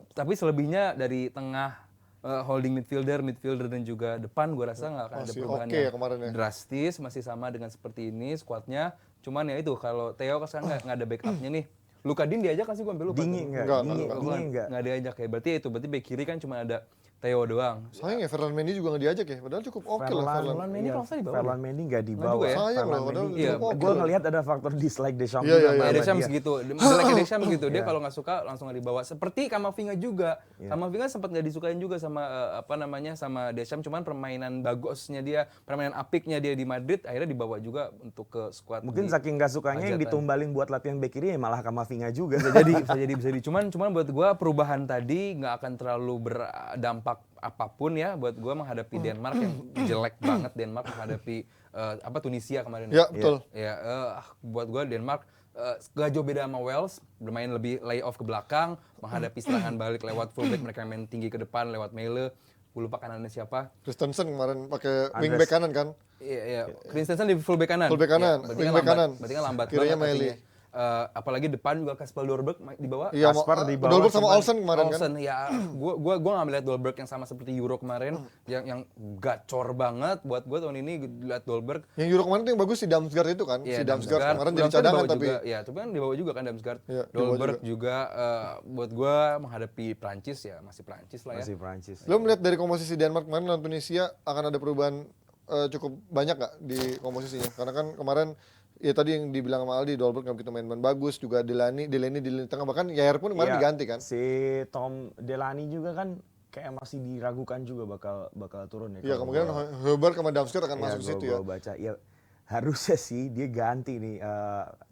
Tapi selebihnya dari tengah holding midfielder dan juga depan gua rasa nggak akan ada Masih perubahan oke yang ya kemarin ya. drastis, masih sama dengan seperti ini squadnya. Cuman ya itu, kalau Theo sekarang nggak ada backupnya nih. Luka Din diajak kan sih, gue ambil lupa. Dingi Enggak, enggak. Nggak diajak ya, berarti itu berarti back kiri kan cuma ada Theo doang. Sayang ya Ferland Mendy juga nggak diajak ya, padahal cukup oke lah Ferland. Ferland Mendy kalau nggak salah dibawa Ferland deh. Mendy nggak Nggak dibawa. juga ya? Sayang loh, padahal Iya, cukup oke Gue loh. ngelihat ada faktor dislike Deschamps Iya, juga iya, sama iya. Deschamps dia. gitu, jeleknya Deschamps gitu, dia kalau nggak suka langsung nggak dibawa. Seperti Kamavinga juga, Kamavinga sempat nggak disukain juga sama sama Deschamps, cuman permainan bagusnya dia, permainan apiknya dia di Madrid, akhirnya dibawa juga untuk ke squad. Mungkin di saking nggak sukanya yang Hajatan. ditumbalin buat latihan back kiri ya malah Kamavinga juga. bisa jadi. Cuman buat gua perubahan tadi nggak akan terlalu berdampak apapun ya buat gua menghadapi Denmark yang jelek banget. Denmark menghadapi Tunisia kemarin. Ya, betul. Ya, buat gua Denmark gak jauh beda sama Wales, bermain lebih lay off ke belakang, menghadapi serangan balik lewat fullback, mereka main tinggi ke depan lewat Mele. Gue lupa kanannya siapa. Christensen kemarin pakai wingback kanan kan? Iya. Christensen di fullback kanan. Fullback kanan, Berarti wingback kanan. Berarti kan lambat Kirinya banget Mele. artinya. Apalagi depan juga Kasper Dolberg di bawah. Iya, Kasper di bawah, Dolberg sama cuman Olsen kemarin kan? Olsen, ya, gua nggak melihat Dolberg yang sama seperti Euro kemarin, yang gacor banget. Buat gua tahun ini lihat Dolberg. Yang Euro kemarin tuh yang bagus si Damsgaard itu kan? Ya, Si Damsgaard kemarin jadi Damsgaard cadangan dibawa tapi juga, ya, tapi kan dibawa juga kan Damsgaard. Iya, dibawa Dolberg juga buat gua menghadapi Prancis ya, masih Prancis lah ya. Masih Prancis. lo melihat dari komposisi Denmark kemarin lawan Tunisia akan ada perubahan cukup banyak nggak di komposisinya? Karena kan kemarin ya tadi yang dibilang sama Aldi, Dolberg nggak begitu main bagus, juga Delaney di lini tengah, bahkan Yair pun kemarin Iya, diganti kan? Si Tom Delaney juga kan kayak masih diragukan juga bakal turun ya. Iya, kalau kemungkinan gua- Højbjerg sama Damsgaard akan ya, masuk situ ya. gua baca ya harusnya sih dia ganti nih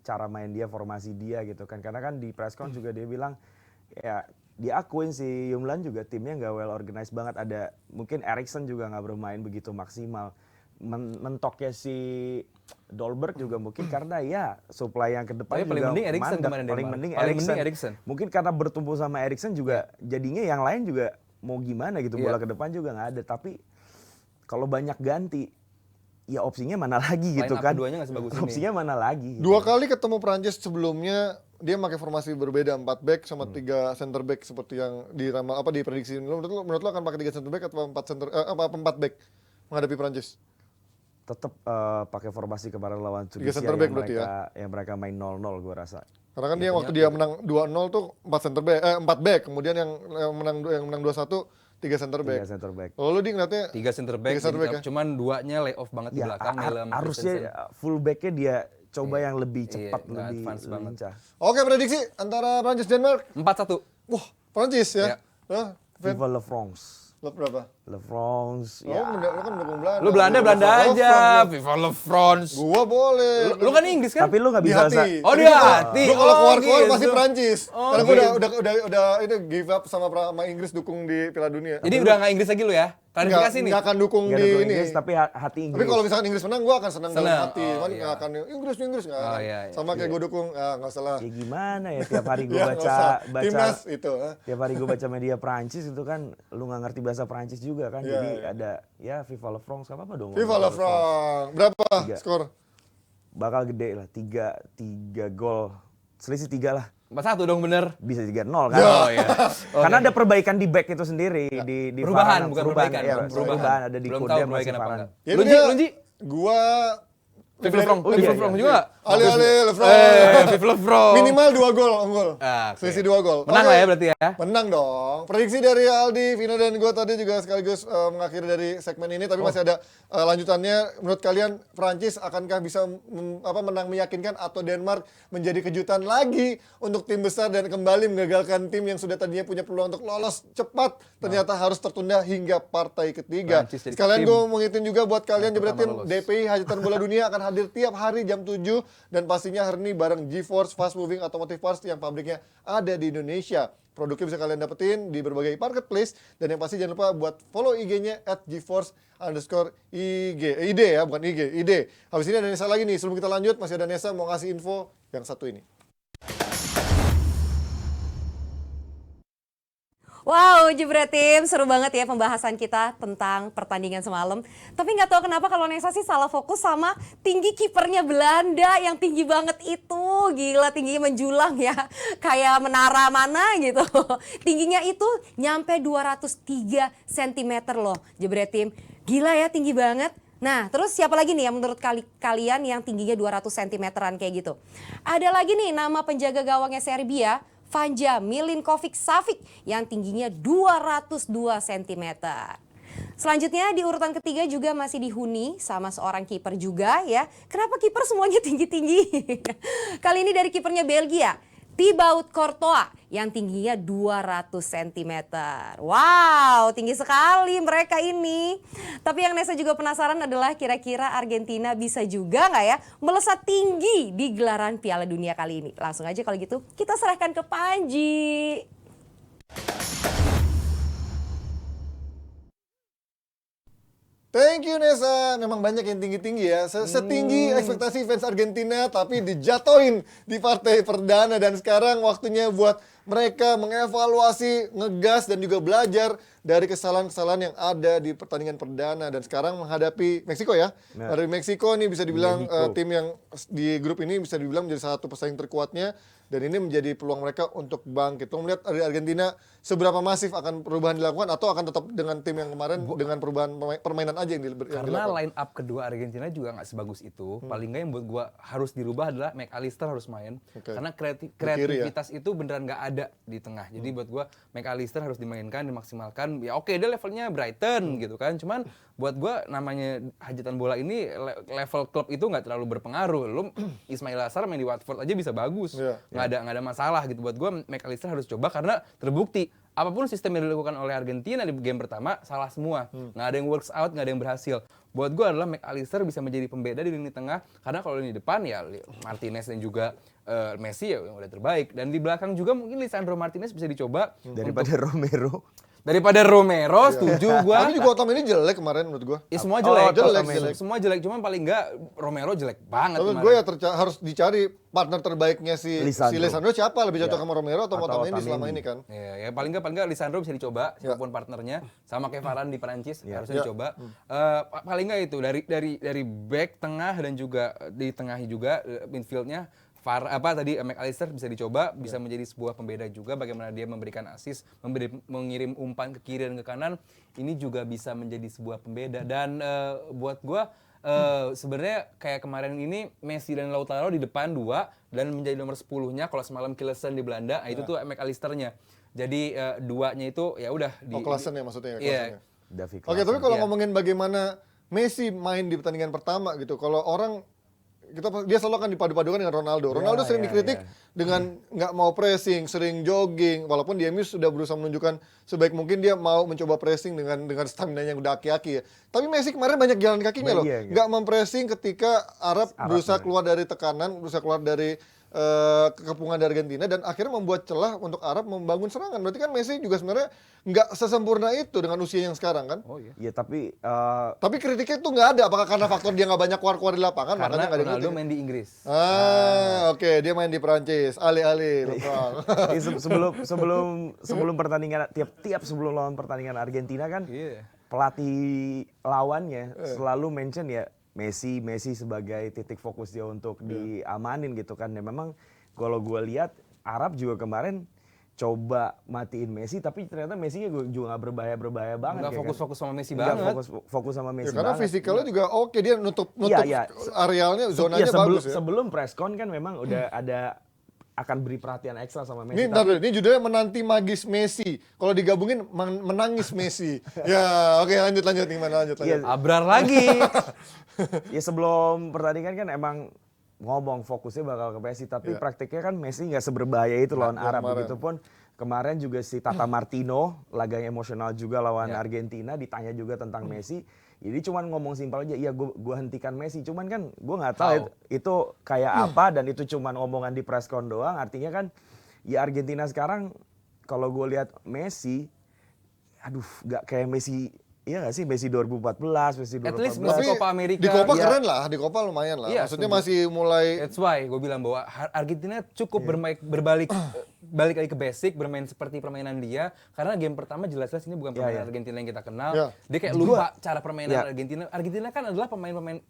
cara main dia, formasi dia gitu kan. Karena kan di presscon juga dia bilang ya diakuin si Yumlan juga timnya nggak well organized banget. Ada mungkin Eriksen juga nggak bermain begitu maksimal. Mentoknya si Dolberg juga mungkin karena ya supply yang ke depan Tapi paling juga mending Eriksen mandek. kemarin Paling Denmark. mending Paling Eriksen. mending Eriksen. Mungkin karena bertumbuh sama Eriksen juga jadinya yang lain juga mau gimana gitu, bola Iya. ke depan juga nggak ada. Tapi kalau banyak ganti ya opsinya mana lagi gitu Line up kan. keduanya nggak sebagus ini. Opsinya mana lagi. Dua kali ketemu Prancis sebelumnya dia pakai formasi berbeda, 4 back sama 3 center back seperti yang diprediksi. Menurut lo akan pakai 3 center back atau 4 back menghadapi Prancis? Tetap pakai formasi kemarin lawan Tiga Tunisia center back berarti yang mereka main 0-0 gue rasa. Karena kan dia waktu dia menang 2-0 tuh 4 back, kemudian yang menang 2-1 3 center back. 3 center back. Kalau lu di ngeliatnya 3 center back, Tiga center back ya? cuman duanya lay off banget di Ya, belakang. Mele sama harusnya Christensen. full backnya dia coba yang lebih cepat, nggak lebih advance banget. lincah. Oke, prediksi antara Prancis Denmark. 4-1. Wah, Prancis ya. Iya. Hah? Fan? Viva la France. Lo berapa? La France, Lo ya. kan mendukung Belanda. Lu Belanda Lo aja. France. Viva la France. Gua boleh. Lu kan Inggris kan? Tapi lu nggak Di bisa hati. Oh, Tapi di gua- hati. Gua kalau Oh, keluar gitu. pasti Prancis. Oh, Karena gua gitu. udah ini give up sama Inggris dukung di Piala Dunia. Jadi udah nggak Inggris lagi lu ya? Klarifikasi nih. Nggak akan dukung Nggak di dukung ini. Inggris, tapi hati Inggris. Tapi kalau misalkan Inggris menang, gua akan senang dalam Senang. hati. Oh, Cuman iya. nggak akan Inggris nggak. Oh, akan. iya. Sama kayak gua dukung, nggak usah lah. Ya gimana ya tiap hari gue Ya, nggak usah. baca Timnas itu. tiap hari gue baca media Prancis itu kan lu nggak ngerti bahasa Prancis juga kan. Iya, Jadi iya. ada ya Viva la France, apa dong. Viva la France. Berapa Tiga. skor? Bakal gede lah, 3 gol. Selisih 3 lah. 4-1 dong bener. Bisa 3-0 kan. Oh iya. Karena ada perbaikan di back itu sendiri di Perubahan, Varane. bukan perbaikan. Ya, Perubahan. perubahan ada di Belum Kode tahu masih perbaikan apa Varane. enggak. Ya, itu Lunji, dia. Lunji. Gua Viva la France. Oh, iya, Viva la iya. France juga. Ale la France. Viva la France. Minimal 2 gol unggul. Ah, oke. Selisih 2 gol. Menang Oke. lah ya berarti ya. Menang dong. Prediksi dari Aldi, Vino dan gue tadi juga sekaligus mengakhiri dari segmen ini, tapi masih ada lanjutannya. Menurut kalian Prancis akankah bisa menang meyakinkan atau Denmark menjadi kejutan lagi untuk tim besar dan kembali menggagalkan tim yang sudah tadinya punya peluang untuk lolos cepat ternyata harus tertunda hingga partai ketiga. Prancis jadi Sekalian tim gue mengingetin juga buat kalian yang pertama jebretin lolos. DPI Hajatan Bola Dunia akan hadir tiap hari jam 7 dan pastinya hari ini bareng GeForce Fast Moving Automotive Parts yang pabriknya ada di Indonesia. Produknya bisa kalian dapetin di berbagai marketplace. Dan yang pasti jangan lupa buat follow IG-nya @GeForce_IG. ID ya, bukan IG, ID. Habis ini ada Nesa lagi nih. Sebelum kita lanjut, masih ada Nesa mau ngasih info yang satu ini. Wow, Jebret Tim, seru banget ya pembahasan kita tentang pertandingan semalam. Tapi nggak tahu kenapa kalau Nesa sih salah fokus sama tinggi kipernya Belanda yang tinggi banget itu. Gila, tingginya menjulang ya, kayak menara mana gitu. Tingginya itu nyampe 203 cm loh, Jebret Tim. Gila ya, tinggi banget. Nah, terus siapa lagi nih yang menurut kalian yang tingginya 200 cm-an kayak gitu? Ada lagi nih nama penjaga gawangnya Serbia, Vanja Milinkovic-Savic yang tingginya 202 cm. Selanjutnya di urutan ketiga juga masih dihuni sama seorang kiper juga ya. Kenapa kiper semuanya tinggi-tinggi? Kali ini dari kipernya Belgia, Thibaut Courtois yang tingginya 200 cm. Wow, tinggi sekali mereka ini. Tapi yang Nesa juga penasaran adalah kira-kira Argentina bisa juga nggak ya melesat tinggi di gelaran Piala Dunia kali ini. Langsung aja kalau gitu kita serahkan ke Panji. Thank you Nesa, memang banyak yang tinggi-tinggi ya. Setinggi ekspektasi fans Argentina tapi dijatoin di partai perdana. Dan sekarang waktunya buat mereka mengevaluasi, ngegas dan juga belajar dari kesalahan-kesalahan yang ada di pertandingan perdana. Dan sekarang menghadapi Meksiko ya. Dari Meksiko nih bisa dibilang tim yang di grup ini bisa dibilang menjadi salah satu pesaing terkuatnya. Dan ini menjadi peluang mereka untuk bangkit. Kita melihat dari Argentina seberapa masif akan perubahan dilakukan atau akan tetap dengan tim yang kemarin dengan perubahan permainan aja yang dilakukan. Karena line up kedua Argentina juga nggak sebagus itu. Paling nggak yang buat gua harus dirubah adalah McAllister harus main. Karena kreativitas itu beneran nggak ada di tengah. Jadi buat gua McAllister harus dimainkan, dimaksimalkan. Ya oke, dia levelnya Brighton gitu kan. Cuman buat gua namanya hajatan bola ini level klub itu nggak terlalu berpengaruh. Lu Ismail Assar main di Watford aja bisa bagus. Nggak ada masalah gitu. Buat gue McAllister harus coba karena terbukti apapun sistem yang dilakukan oleh Argentina di game pertama salah semua. Nggak ada yang works out, nggak ada yang berhasil. Buat gue adalah McAllister bisa menjadi pembeda di lini tengah karena kalau di depan ya Martinez dan juga Messi ya udah terbaik. Dan di belakang juga mungkin Lisandro Martinez bisa dicoba Daripada Romero. Daripada Romero, setuju gua. Tapi juga Otamendi jelek kemarin menurut gua. Ya semua jelek. jelek. Semua jelek, cuman paling enggak Romero jelek banget Tapi kemarin. gue ya harus dicari partner terbaiknya si Lisandro siapa, lebih cocok sama Romero atau Otamendi selama ini kan. Ya paling enggak Lisandro bisa dicoba siapapun partnernya, sama kayak Varane di Perancis harusnya dicoba. Paling enggak itu dari back tengah dan juga di tengah juga midfieldnya McAllister bisa dicoba, bisa menjadi sebuah pembeda juga bagaimana dia memberikan assist, mengirim umpan ke kiri dan ke kanan, ini juga bisa menjadi sebuah pembeda. Dan buat gua sebenarnya kayak kemarin ini Messi dan Lautaro di depan dua dan menjadi nomor 10-nya kalau semalam Klaassen di Belanda, itu tuh McAllister-nya. Jadi duanya itu ya udah di Klaassen ya maksudnya. Iya. Oke, tapi kalau ngomongin bagaimana Messi main di pertandingan pertama gitu, kalau orang dia selalu akan dipadu-padukan dengan Ronaldo. Ronaldo sering dikritik dengan nggak mau pressing, sering jogging. Walaupun dia sudah berusaha menunjukkan sebaik mungkin dia mau mencoba pressing dengan stamina yang udah aki-aki ya. Tapi Messi kemarin banyak jalan kakinya loh. Nggak mempressing ketika Arab berusaha keluar dari tekanan, berusaha keluar dari kekepungan dari Argentina dan akhirnya membuat celah untuk Arab membangun serangan. Berarti kan Messi juga sebenarnya nggak sesempurna itu dengan usia yang sekarang kan? Oh iya. Ya tapi Kritiknya itu nggak ada. Apakah karena faktor dia nggak banyak keluar-keluar di lapangan? Karena makanya nggak Ronaldo main di Inggris. Oke, dia main di Perancis. Ali-ali. sebelum pertandingan tiap sebelum lawan pertandingan Argentina kan pelatih lawannya selalu mention ya Messi sebagai titik fokus dia untuk diamanin gitu kan. Ya memang kalau gue lihat Arab juga kemarin coba matiin Messi tapi ternyata Messi juga nggak berbahaya banget. Nggak fokus-fokus sama Messi banget. banget. Fokus sama Messi karena banget. fizikalnya juga oke, dia nutup arealnya, zonanya bagus ya. Sebelum preskon kan memang udah ada akan beri perhatian ekstra sama Messi. Ini judulnya menanti magis Messi. Kalau digabungin menangis Messi. Ya, oke lanjut gimana lanjut. Abrar lagi. Ya sebelum pertandingan kan emang ngomong fokusnya bakal ke Messi tapi praktiknya kan Messi nggak seberbahaya itu lawan Arab. Begitupun kemarin juga si Tata Martino laganya emosional juga lawan Argentina ditanya juga tentang Messi Jadi cuman ngomong simpel aja, iya gue hentikan Messi. Cuman kan gue nggak tahu itu kayak apa dan itu cuman omongan di press con doang. Artinya kan ya Argentina sekarang kalau gue lihat Messi, aduh nggak kayak Messi. Iya nggak sih Messi 2014, Messi 2014. At least Messi Copa America. Di Copa Iya. keren lah, di Copa lumayan lah. Iya, Maksudnya setuju. masih mulai That's why gue bilang bahwa Argentina cukup balik lagi ke basic, bermain seperti permainan dia. Karena game pertama jelas-jelas ini bukan permainan Argentina yang kita kenal. Iya. Dia kayak lupa cara permainan Argentina. Argentina kan adalah pemain-pemain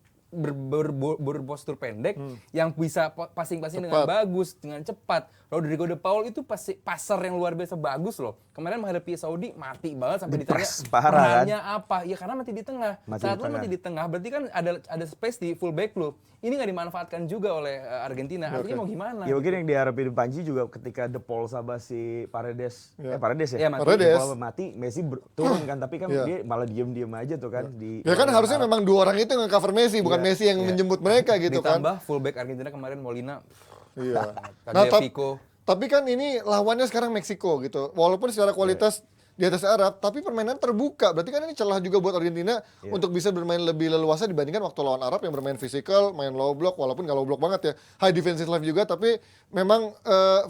berpostur pendek yang bisa passing-passing dengan bagus, dengan cepat. Rodrigo de Paul itu passer yang luar biasa bagus loh. Kemarin menghadapi Saudi mati banget sampai ditanya perannya apa. Ya karena mati di tengah. Saat lo mati di tengah berarti kan ada space di fullback lo. Ini nggak dimanfaatkan juga oleh Argentina. Artinya mau gimana? Ya mungkin yang diharapin Panji juga ketika De Paul sama si Paredes, Paredes ya? Iya, mati. De Paul mati, Messi turun kan, tapi kan dia malah diem-diem aja tuh kan. ya kan harusnya memang dua orang itu yang cover Messi, bukan Messi yang menjemput mereka gitu kan. Ditambah fullback Argentina kemarin Molina. Iya. Tagliafico. Tapi kan ini lawannya sekarang Meksiko gitu. Walaupun secara kualitas di atas Arab, tapi permainan terbuka. Berarti kan ini celah juga buat Argentina untuk bisa bermain lebih leluasa dibandingkan waktu lawan Arab yang bermain fisikal, main low block, walaupun nggak low block banget ya. High defensive line juga, tapi memang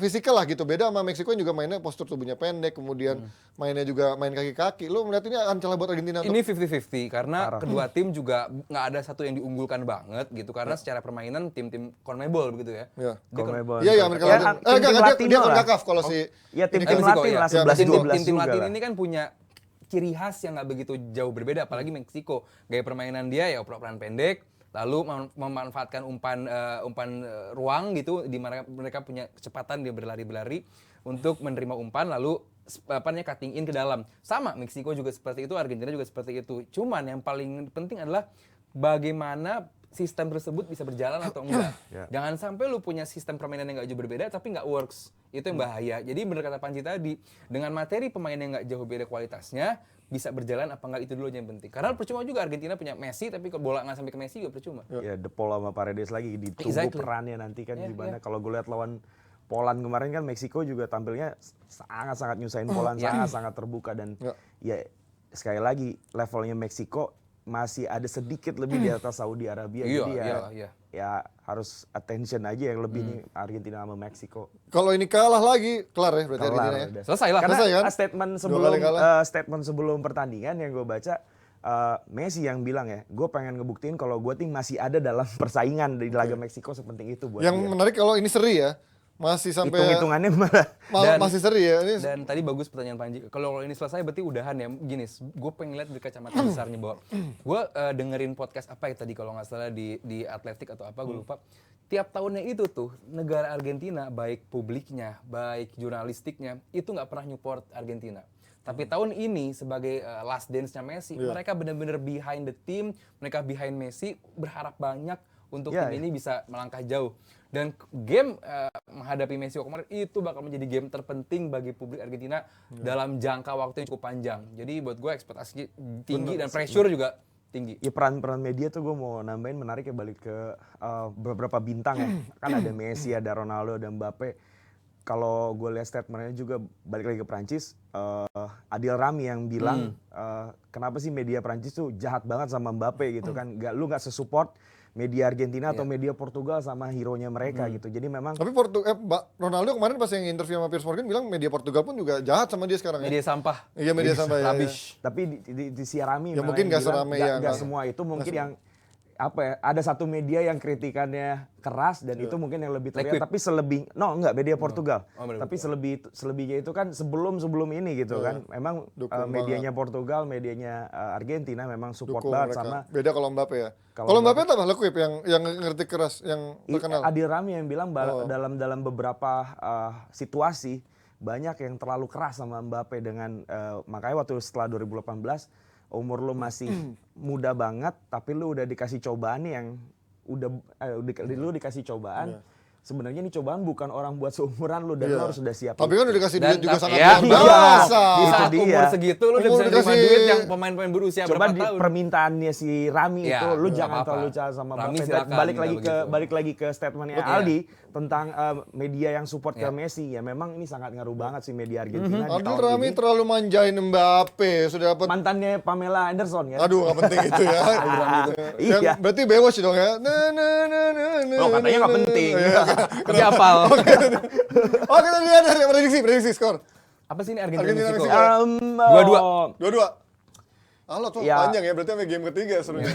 fisikal lah gitu. Beda sama Meksiko yang juga mainnya postur tubuhnya pendek, kemudian mainnya juga main kaki-kaki. Lu melihat ini akan celah buat Argentina Ini 50-50 karena kedua tim juga nggak ada satu yang diunggulkan banget gitu. Karena secara permainan tim-tim CONMEBOL begitu ya. Iya. CONMEBOL. Iya, Amerika Latin. Dia CONCACAF kalau si Ya tim Meksiko, Latin ya. lah 11-12 Tim-tim juga Latin lah. ini kan punya ciri khas yang nggak begitu jauh berbeda, apalagi Meksiko. Gaya permainan dia ya oper-operan pendek, lalu memanfaatkan umpan ruang gitu, di mana mereka punya kecepatan dia berlari-berlari untuk menerima umpan, lalu cutting in ke dalam. Sama Meksiko juga seperti itu, Argentina juga seperti itu. Cuman yang paling penting adalah bagaimana sistem tersebut bisa berjalan atau enggak. Jangan sampai lu punya sistem permainan yang nggak jauh berbeda tapi nggak works. Itu yang bahaya. Jadi benar kata Panji tadi, dengan materi pemain yang nggak jauh beda kualitasnya, bisa berjalan apa enggak itu dulu yang penting. Karena percuma juga Argentina punya Messi, tapi kalau bola nggak sampai ke Messi juga percuma. Ya De Paul sama Paredes lagi ditunggu perannya nanti kan gimana. Kalau gue lihat lawan Poland kemarin kan Meksiko juga tampilnya sangat-sangat nyusahin Poland, sangat-sangat terbuka dan ya sekali lagi levelnya Meksiko masih ada sedikit lebih di atas Saudi Arabia. Jadi ya harus attention aja yang lebih nih Argentina sama Meksiko. kalau ini kalah lagi, kelar ya berarti Argentina ya. Udah. Selesai lah. Karena Selesai kan? statement sebelum pertandingan yang gue baca Messi yang bilang ya, gue pengen ngebuktiin kalau gue tim masih ada dalam persaingan di laga Meksiko sepenting itu buat Yang dia. menarik kalau ini seri ya. Masih sampai Hitung-hitungannya malah. masih seri ya. Ini Dan tadi bagus pertanyaan Panji. Kalau ini selesai berarti udahan ya. Gini, gue pengen lihat dari kacamata besarnya bahwa gue dengerin podcast apa ya tadi kalau nggak salah di Atletik atau apa gue lupa. Tiap tahunnya itu tuh negara Argentina baik publiknya, baik jurnalistiknya itu nggak pernah support Argentina. Tapi tahun ini sebagai last dance-nya Messi, mereka benar-benar behind the team, mereka behind Messi, berharap banyak untuk tim ini bisa melangkah jauh. Dan game menghadapi Meksiko kemarin itu bakal menjadi game terpenting bagi publik Argentina dalam jangka waktu yang cukup panjang. Jadi buat gue ekspektasi tinggi dan pressure juga tinggi. Ya peran-peran media tuh gue mau nambahin menarik ya balik ke beberapa bintang ya. Kan ada Messi, ada Ronaldo, ada Mbappe. Kalau gue lihat statementnya juga balik lagi ke Prancis, Adil Rami yang bilang kenapa sih media Prancis tuh jahat banget sama Mbappe gitu kan. Lu gak sesupport media Argentina atau media Portugal sama hero-nya mereka gitu. Jadi memang tapi Ronaldo kemarin pas yang interview sama Piers Morgan bilang media Portugal pun juga jahat sama dia sekarang Media ya. sampah. Iya media sampah ya. Rubbish. tapi di si Rami Ya malah mungkin yang nggak bilang seramai yang nggak semua itu mungkin yang apa ya, ada satu media yang kritikannya keras dan itu mungkin yang lebih terlihat, tapi enggak media Portugal. Tapi selebihnya itu kan sebelum ini gitu kan. Memang medianya Portugal, medianya Argentina memang support banget sama. Beda kalau Mbappe ya. Kalau Mbappe apa Lekuip yang ngerti keras yang terkenal. Adil Rami yang bilang dalam beberapa situasi banyak yang terlalu keras sama Mbappe dengan makanya waktu setelah 2018 umur lu masih muda banget tapi lu udah dikasih cobaan yang lu dikasih cobaan. Sebenarnya ini cobaan bukan orang buat seumuran lu dan lu harus sudah siap. Tapi kan udah dikasih duit juga sangat ya, luar biasa. Di saat Itu dia. umur segitu lu udah bisa terima duit yang pemain-pemain berusia Coba berapa di tahun. permintaannya si Rami Ya, itu lu nggak jangan apa-apa. terlalu sama Rami Mbappe. silakan, Balik nggak begitu. lagi ke statementnya Betul, Aldi. tentang media yang support ke Messi ya memang ini sangat ngaruh banget sih media Argentina di Adil tahun Rami ini. terlalu manjain Mbappe, sudah dapat. Mantannya Pamela Anderson kan. Aduh, nggak penting itu ya. Iya. Yang berarti bewatch dong ya. Oh, katanya nggak penting. Tapi hafal. Oh, kita lihat dari prediksi skor. Apa sih ini Argentina, Argentina Meksiko? Meksiko. 2-2. 2-2. Halo tuh Ya. panjang ya, berarti sampai game ketiga serunya.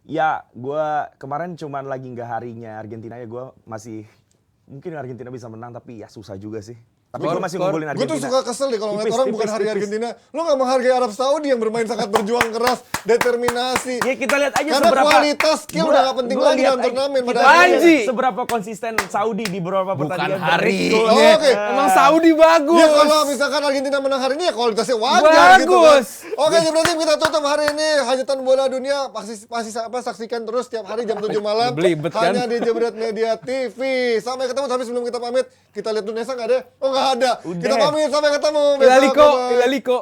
Ya, gue kemarin cuman lagi nggak harinya Argentina ya, gue masih mungkin Argentina bisa menang tapi ya susah juga sih. Tapi gue masih ngunggulin Gue Argentina. tuh suka kesel deh kalau ngeliat Tipis, orang bukan tipis, hargai tipis. Argentina. Lo gak menghargai Arab Saudi yang bermain sangat berjuang keras, determinasi. Ya kita lihat aja Karena seberapa kualitas skill udah gak penting gua lagi lihat dalam aja- turnamen pada kita akhirnya. Anji. seberapa konsisten Saudi di beberapa Bukan pertandingan. hari. Oh, oke. Emang Saudi bagus. Ya kalau misalkan Argentina menang hari ini ya kualitasnya wajar Bagus. gitu kan. Oke, berarti kita tutup hari ini hajatan bola dunia pasti saksikan terus tiap hari jam 7 malam Belibet kan? hanya di Jebret Media TV. Sampai ketemu, tapi sebelum kita pamit kita lihat dulu Nesa nggak ada? Oh nggak ada. Udah. Kita pamit sampai ketemu. Ilaliko, Besok, bye-bye. Ilaliko.